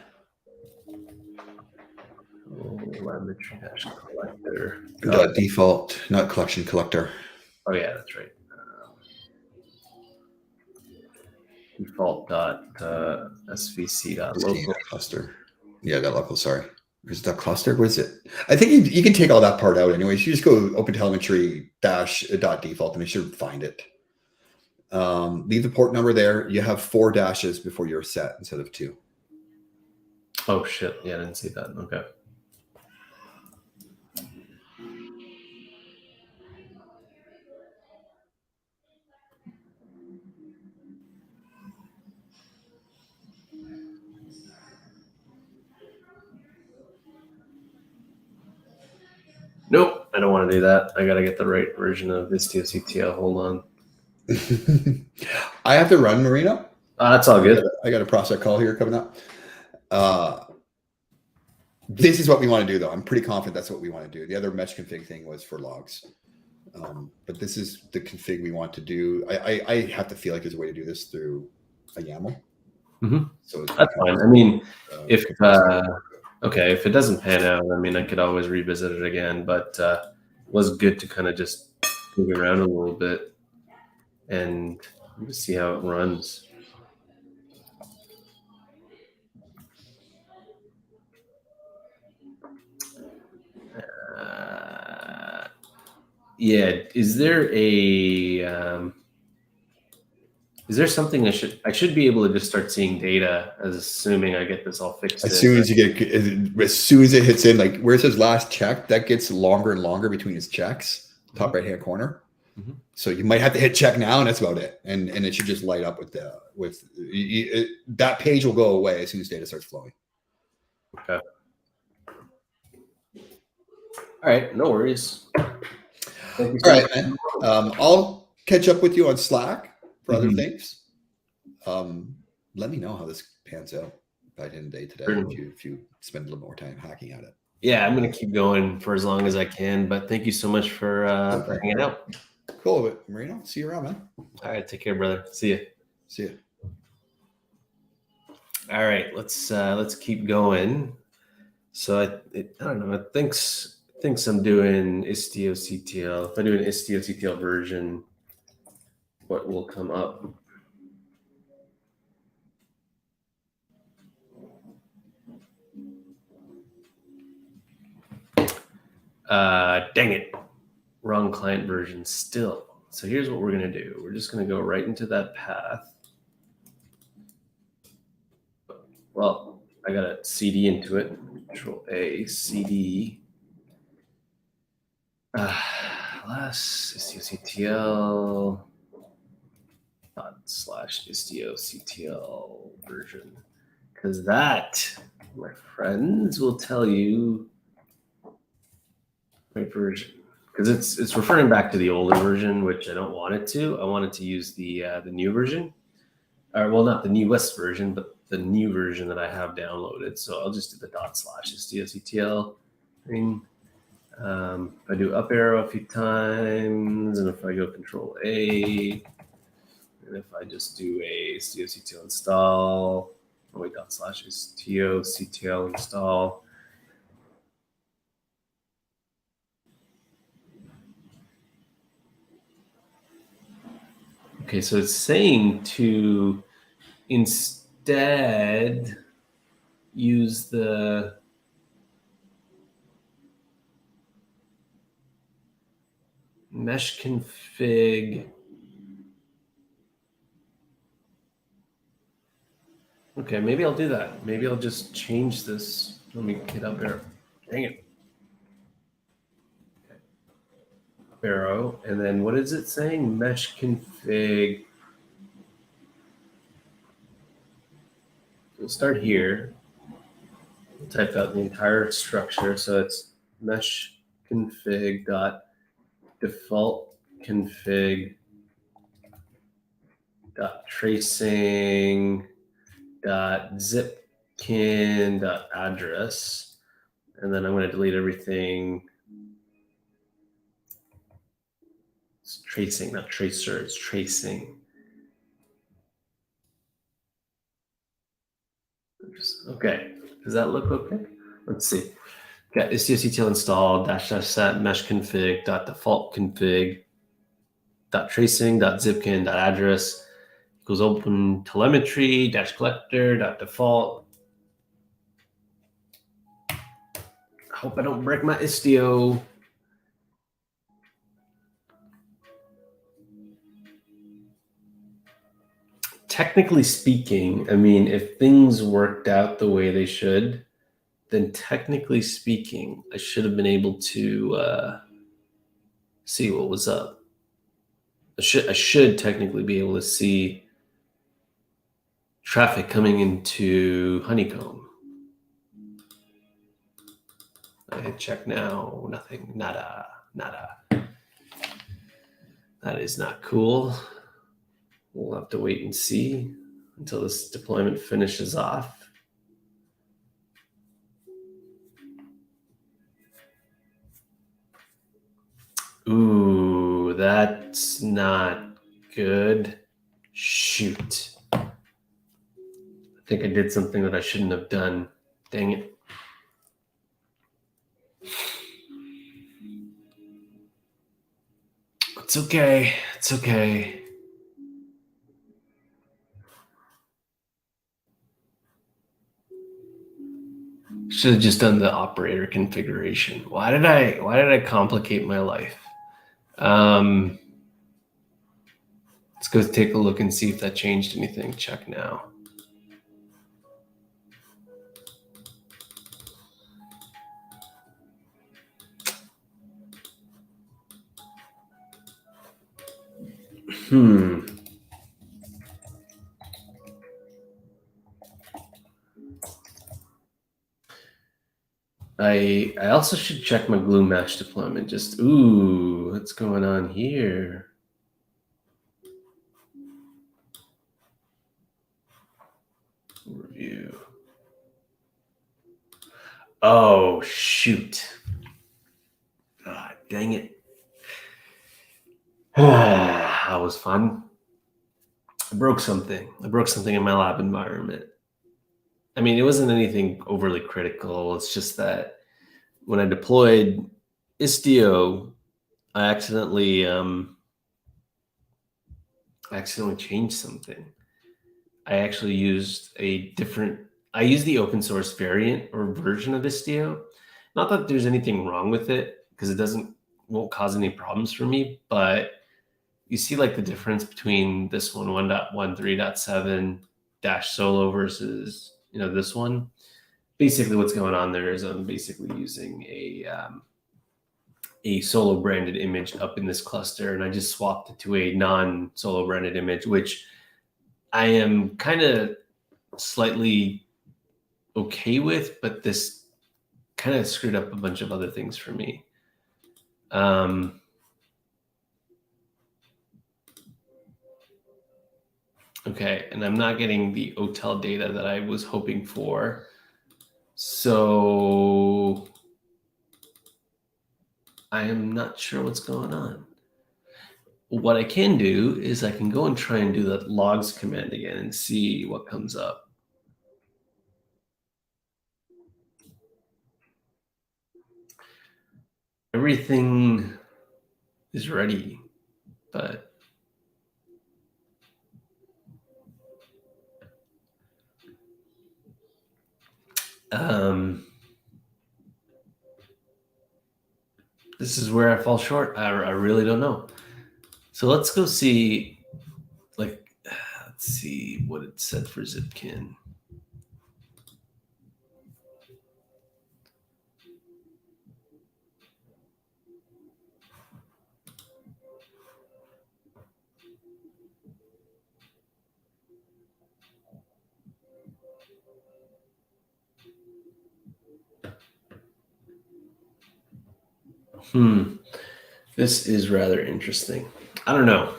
telemetry dash collector. Default, not collection, collector. Oh yeah, that's right. Default dot svc dot local cluster. Yeah, that local. Sorry, is that cluster? What is it? I think you can take all that part out anyways. You just go open telemetry dash dot default and it should find it. Leave the port number there. You have 4 dashes before you're set instead of 2. Oh shit! Yeah, I didn't see that. Okay. Nope, I don't want to do that. I got to get the right version of Istio CTL. Hold on. I have to run, Marino. That's all good. I got a prospect call here coming up. This is what we want to do, though. I'm pretty confident that's what we want to do. The other mesh config thing was for logs. But this is the config we want to do. I have to feel like there's a way to do this through a YAML. Mm-hmm. So that's fine. I mean, if it doesn't pan out, I mean, I could always revisit it again. But it was good to kind of just move around a little bit and see how it runs. Yeah, is there something I should be able to just start seeing data, as assuming I get this all fixed? As soon as it hits in, like where it says last check, that gets longer and longer between its checks, top right hand corner. Mm-hmm. So you might have to hit check now, and that's about it. And it should just light up with that page will go away as soon as data starts flowing. Okay. All right, no worries. All right, man. I'll catch up with you on Slack for other things. Let me know how this pans out by the end of the day today. If you spend a little more time hacking at it. Yeah, I'm going to keep going for as long as I can. But thank you so much for hanging out. Cool, Marino. See you around, man. All right, take care, brother. See you. See you. All right, let's keep going. So I don't know. I think I'm doing Istio CTL. If I do an Istio CTL version, what will come up? Dang it. Wrong client version still. So here's what we're going to do. We're just going to go right into that path. Well, I got a CD into it. Control A, CD. Last istio.ctl /istio.ctl version. Because that, my friends, will tell you my version. Because it's referring back to the older version, which I don't want it to. I want it to use the new version. Or, well, not the newest version, but the new version that I have downloaded. So I'll just do the /istio.ctl thing. I do up arrow a few times, and if I go Control A, and if I just do a istio.ctl install, oh wait, /istio.ctl install. Okay, so it's saying to instead use the mesh config. Okay, maybe I'll do that. Maybe I'll just change this. Let me get up there. Dang it. Okay. Up arrow. And then what is it saying? Mesh config. We'll start here. We'll type out the entire structure. So it's mesh config dot default config dot tracing dot zipkin dot address, and then I'm going to delete everything. It's tracing, not tracer. It's tracing. Okay, does that look okay? Let's see. Got istio.ctl installed --set mesh config dot default config dot tracing dot zipkin dot address equals open telemetry dash collector dot default. I hope I don't break my istio. Technically speaking, I mean, if things worked out the way they should, then technically speaking, I should have been able to see what was up. I should technically be able to see traffic coming into Honeycomb. I hit check now, nothing, nada. That is not cool. We'll have to wait and see until this deployment finishes off. Ooh, that's not good. Shoot. I think I did something that I shouldn't have done. Dang it. It's okay. It's okay. Should have just done the operator configuration. Why did I complicate my life? Let's go take a look and see if that changed anything. Check now. I also should check my Gloo Mesh deployment. Just, ooh, what's going on here? Review. Oh, shoot. Ah, dang it. That was fun. I broke something. In my lab environment. I mean, it wasn't anything overly critical. It's just that when I deployed Istio, I accidentally changed something. I actually used I used the open source variant or version of Istio. Not that there's anything wrong with it, because it won't cause any problems for me, but you see like the difference between this one, 1.13.7 -solo versus, this one. basically what's going on there is I'm basically using a solo branded image up in this cluster, and I just swapped it to a non-solo branded image, which I am kind of slightly okay with, but this kind of screwed up a bunch of other things for me. Okay, and I'm not getting the Otel data that I was hoping for. So I am not sure what's going on. What I can do is I can go and try and do the logs command again and see what comes up. Everything is ready, but this is where I fall short. I really don't know. So let's go see, like, let's see what it said for Zipkin. This is rather interesting. I don't know.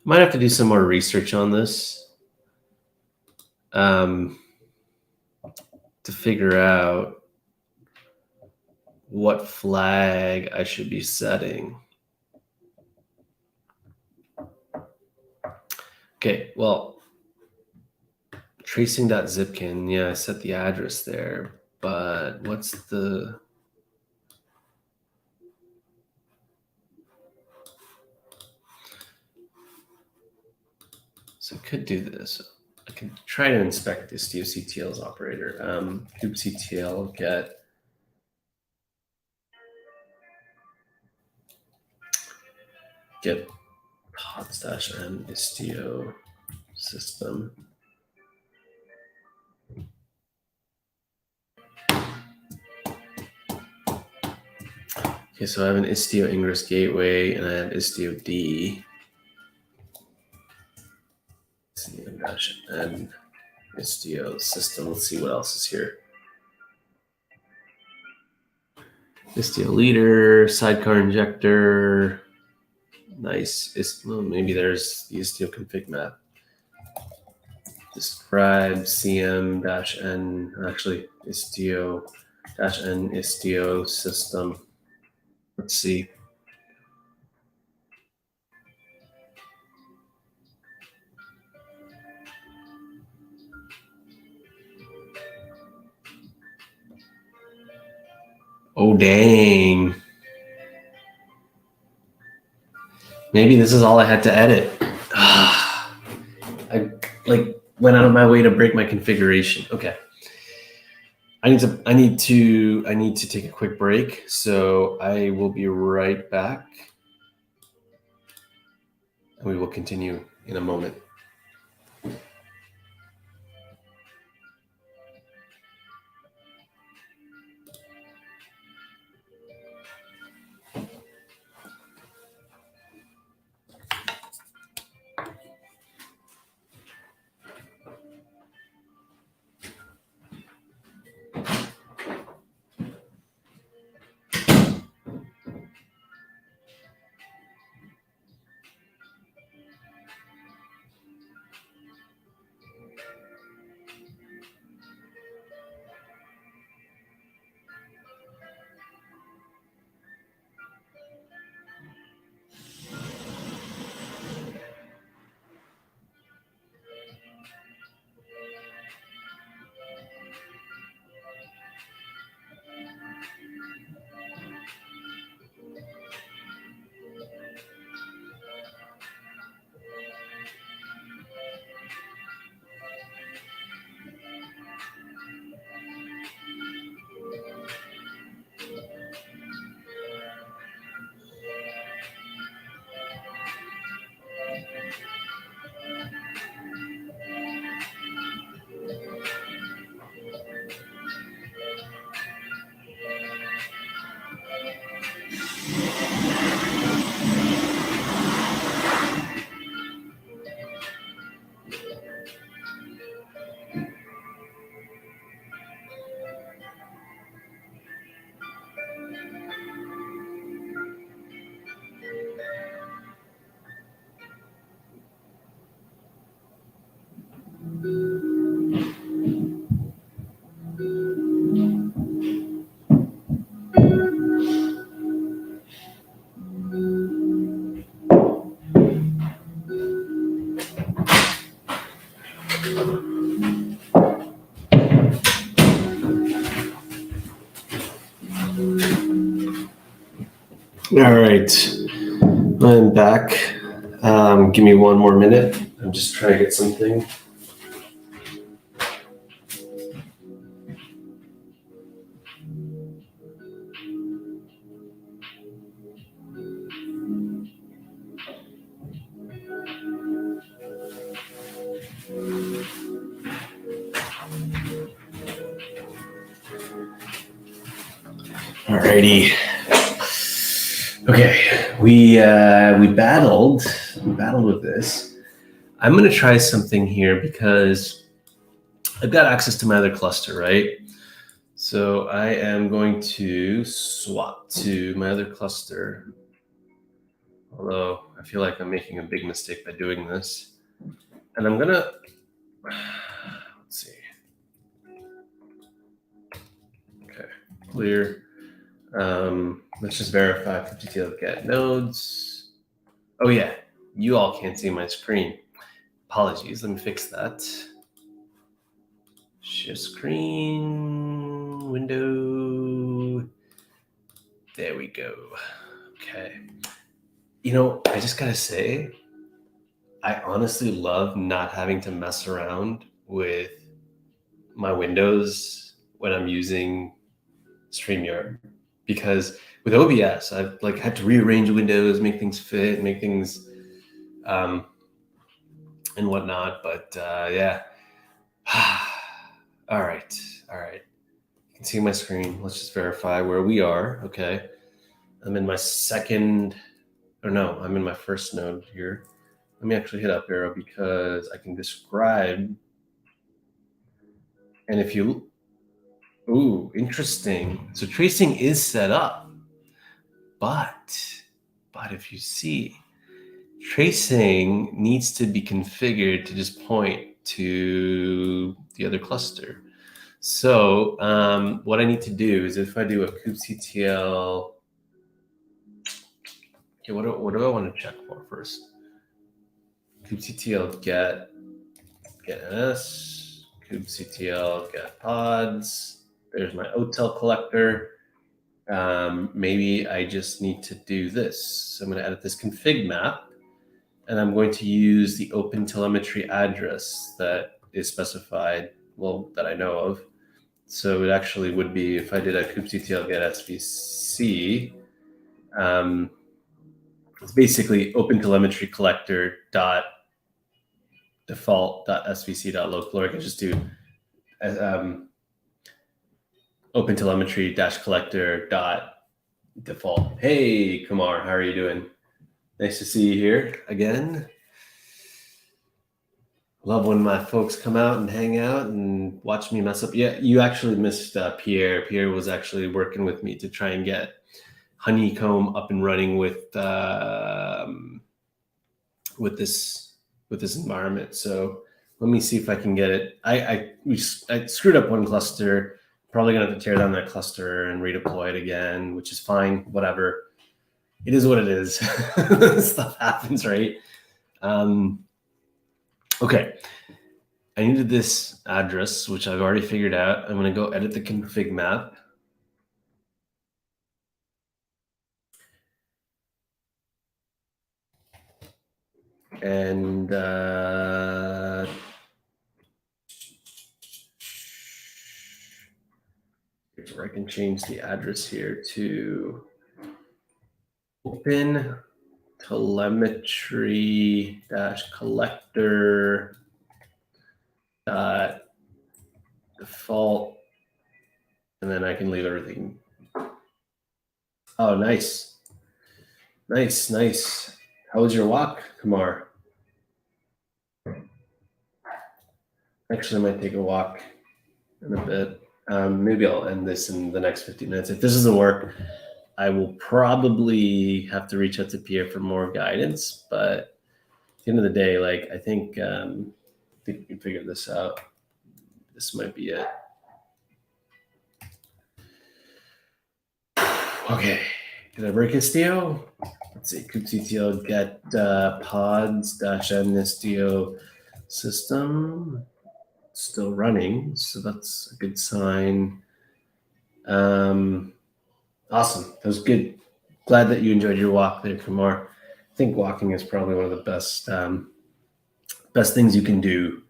Might have to do some more research on this to figure out what flag I should be setting. Okay, well, tracing.zipkin, yeah, I set the address there, but what's the... So I could do this. I can try to inspect this istio-ctl's operator. kubectl get pods-n istio system. Okay, so I have an istio ingress gateway and I have istio d. And istio system. Let's see what else is here. Istio leader, sidecar injector. Nice. Well, maybe there's the istio config map. Describe cm-n, actually istio-n istio system. Let's see. Oh, dang. Maybe this is all I had to edit. I went out of my way to break my configuration. Okay. I need to take a quick break. So I will be right back. And we will continue in a moment. All right, I'm back. Give me one more minute. I'm just trying to get something. Alrighty. Okay, we battled with this. I'm gonna try something here because I've got access to my other cluster, right? So I am going to swap to my other cluster. Although I feel like I'm making a big mistake by doing this. And I'm gonna, let's see. Okay, clear. Let's just verify for detailed get nodes. Oh yeah, you all can't see my screen. Apologies, let me fix that. Share screen, window. There we go. Okay. You know, I just gotta say, I honestly love not having to mess around with my windows when I'm using StreamYard, because with OBS, I've like had to rearrange windows, make things fit, make things and whatnot. But yeah. All right. You can see my screen. Let's just verify where we are. Okay. I'm in my I'm in my first node here. Let me actually hit up arrow because I can describe. And if you, ooh, interesting. So tracing is set up, but if you see, tracing needs to be configured to just point to the other cluster. So what I need to do is if I do a kubectl, okay, what do I want to check for first? kubectl get ns, kubectl get pods. There's my Otel collector. Maybe I just need to do this. So I'm going to edit this config map, and I'm going to use the OpenTelemetry address that is specified, well, that I know of. So it actually would be, if I did a kubectl get svc, it's basically OpenTelemetry collector dot default dot svc dot local, or I can just do OpenTelemetry dash collector dot default. Hey, Kumar, how are you doing? Nice to see you here again. Love when my folks come out and hang out and watch me mess up. Yeah, you actually missed Pierre. Pierre was actually working with me to try and get Honeycomb up and running with this environment. So let me see if I can get it. I screwed up one cluster. Probably gonna have to tear down that cluster and redeploy it again, which is fine. Whatever. It is what it is. Stuff happens, right? Okay. I needed this address, which I've already figured out. I'm going to go edit the config map. And I can change the address here to open telemetry collector default, and then I can leave everything. Oh, nice. How was your walk, Kumar? Actually, I might take a walk in a bit. Maybe I'll end this in the next 15 minutes. If this doesn't work, I will probably have to reach out to Pierre for more guidance. But at the end of the day, like I think we can figure this out. This might be it. Okay, did I break Istio? Let's see, kubectl get pods -n istio system. Still running, so that's a good sign. Awesome, that was good glad that you enjoyed your walk there, Kumar. I think walking is probably one of the best things you can do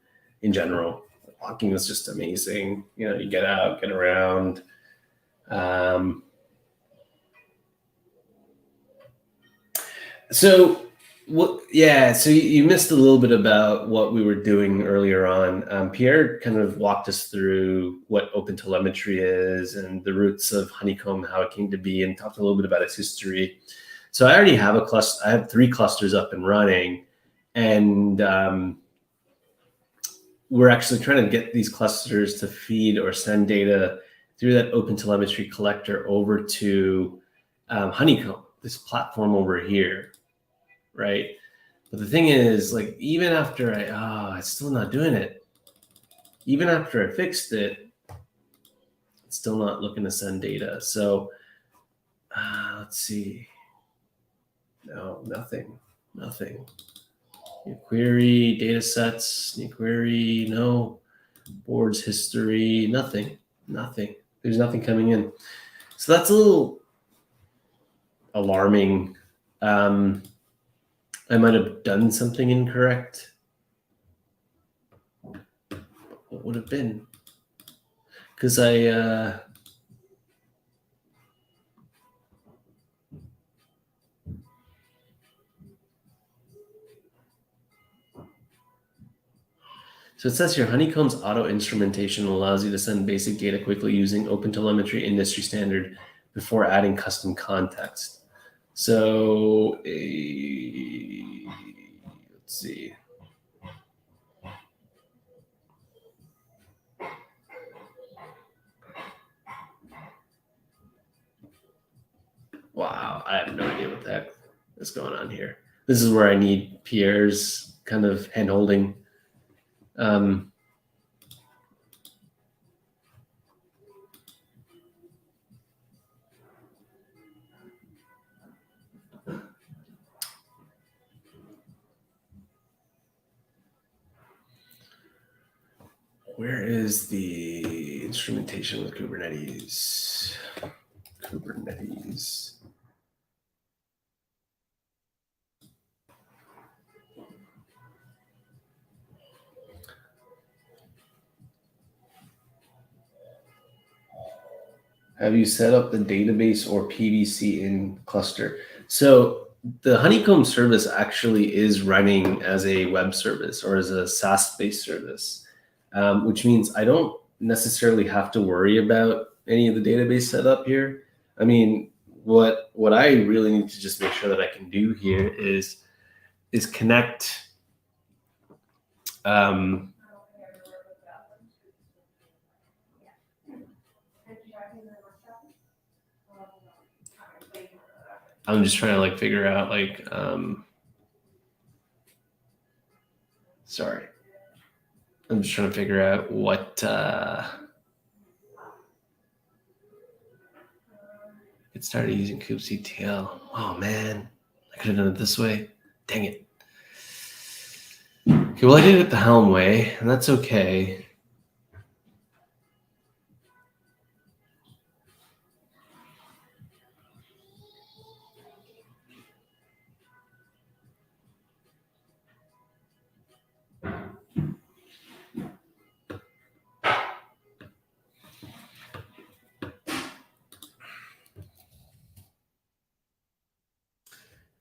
in general. Walking is just amazing. You know, you get out, get around. So you missed a little bit about what we were doing earlier on. Pierre kind of walked us through what OpenTelemetry is and the roots of Honeycomb, how it came to be, and talked a little bit about its history. So I already have a cluster. I have 3 clusters up and running, and we're actually trying to get these clusters to feed or send data through that OpenTelemetry collector over to Honeycomb, this platform over here, right? But the thing is, like, even after it's still not doing it. Even after I fixed it, it's still not looking to send data. So let's see. No, nothing. New query, data sets, new query, no. Boards history, nothing. There's nothing coming in. So that's a little alarming. I might have done something incorrect. What would have been? Because so it says here, Honeycomb's auto instrumentation allows you to send basic data quickly using OpenTelemetry industry standard before adding custom context. So let's see. Wow, I have no idea what the heck is going on here. This is where I need Pierre's kind of hand-holding. Where is the instrumentation with Kubernetes? Have you set up the database or PVC in cluster? So the Honeycomb service actually is running as a web service or as a SaaS-based service, which means I don't necessarily have to worry about any of the database setup here. I mean, what I really need to just make sure that I can do here is connect. I'm just trying to like figure out like, sorry. I'm just trying to figure out what, it started using kubectl. Oh man, I could have done it this way. Dang it. Okay, well I did it the Helm way, and that's okay.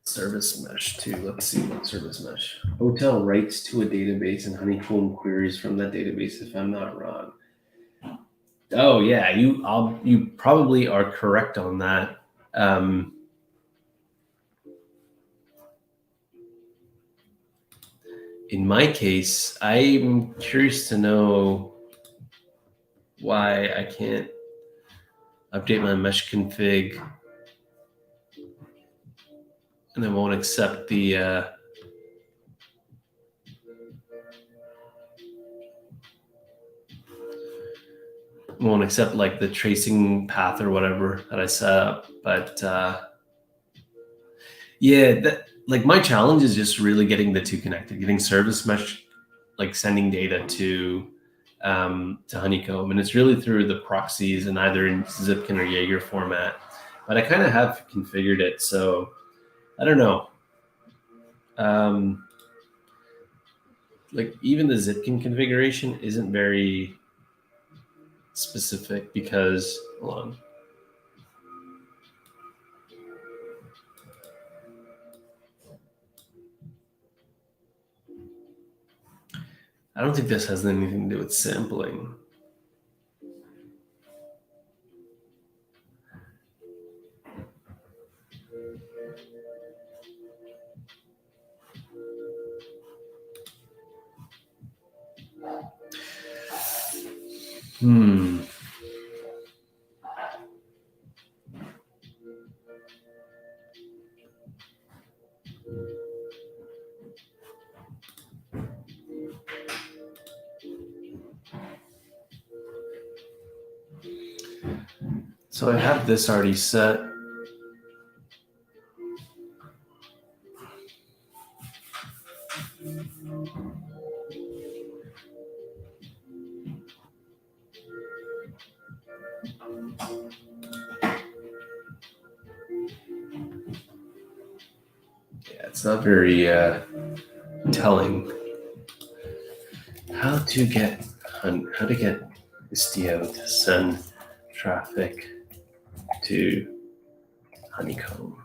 Service mesh too. Let's see what service mesh. Otel writes to a database and Honeycomb queries from that database, if I'm not wrong. Oh yeah, you probably are correct on that. In my case, I'm curious to know why I can't update my mesh config and it won't accept the won't accept like the tracing path or whatever that I set up. But yeah, like my challenge is just really getting the two connected, getting service mesh, like sending data to Honeycomb, and it's really through the proxies and either in Zipkin or Jaeger format. but I kind of have configured it, so I don't know. Like even the Zipkin configuration isn't very specific because, hold on. I don't think this has anything to do with sampling. So I have this already set. Yeah, it's not very telling. How to get Istio to send traffic to Honeycomb.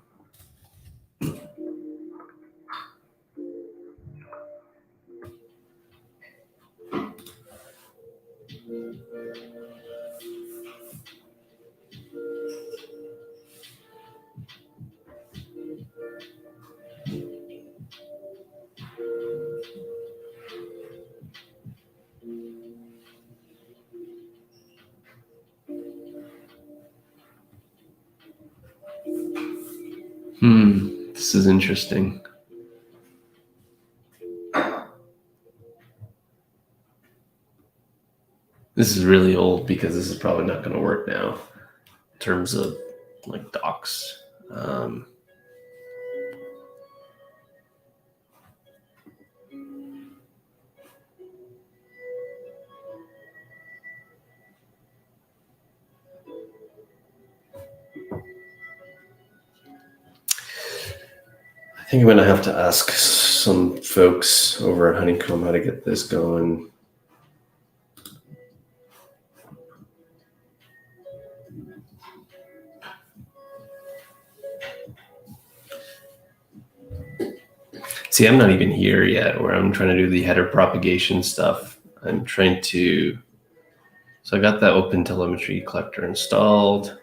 This is interesting. This is really old because this is probably not going to work now in terms of like docs. I think I'm going to have to ask some folks over at Honeycomb how to get this going. See, I'm not even here yet where I'm trying to do the header propagation stuff. I'm trying to, so I got that open telemetry collector installed.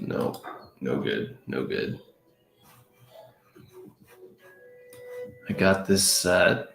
No, no good, no good. I got this set.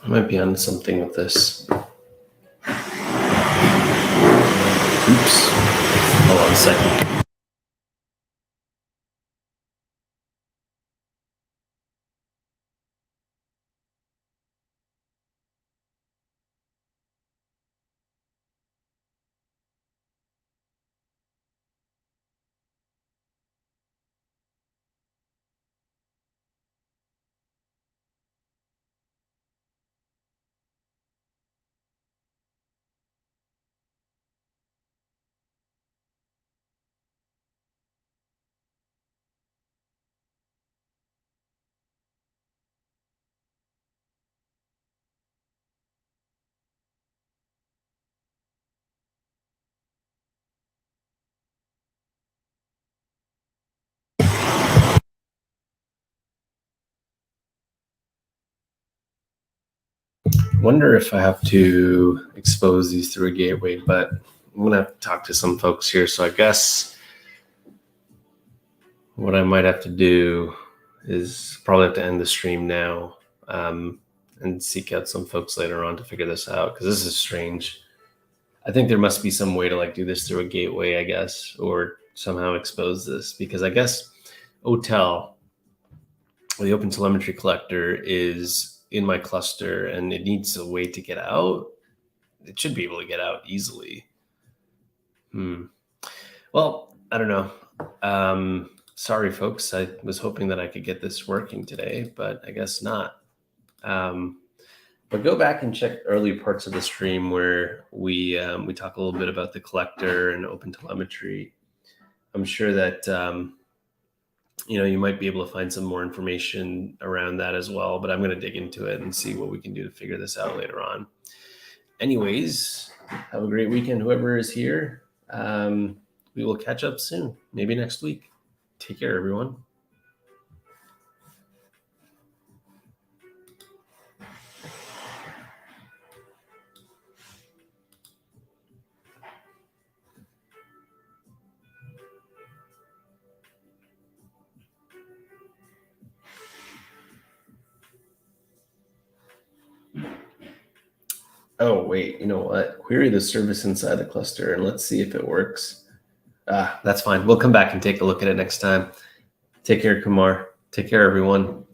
I might be onto something with this. Oops. Hold on a second. Wonder if I have to expose these through a gateway, but I'm gonna have to talk to some folks here. So I guess what I might have to do is probably have to end the stream now, and seek out some folks later on to figure this out, because this is strange. I think there must be some way to like do this through a gateway, I guess, or somehow expose this, because I guess Otel, the open telemetry collector, is in my cluster and it needs a way to get out. It should be able to get out easily. Well, I don't know. Sorry, folks. I was hoping that I could get this working today, but I guess not. But go back and check early parts of the stream where we talk a little bit about the collector and open telemetry. I'm sure that you might be able to find some more information around that as well, but I'm going to dig into it and see what we can do to figure this out later on. Anyways, have a great weekend, whoever is here. We will catch up soon, maybe next week. Take care, everyone. Oh, wait, you know what? Query the service inside the cluster and let's see if it works. That's fine. We'll come back and take a look at it next time. Take care, Kumar. Take care, everyone.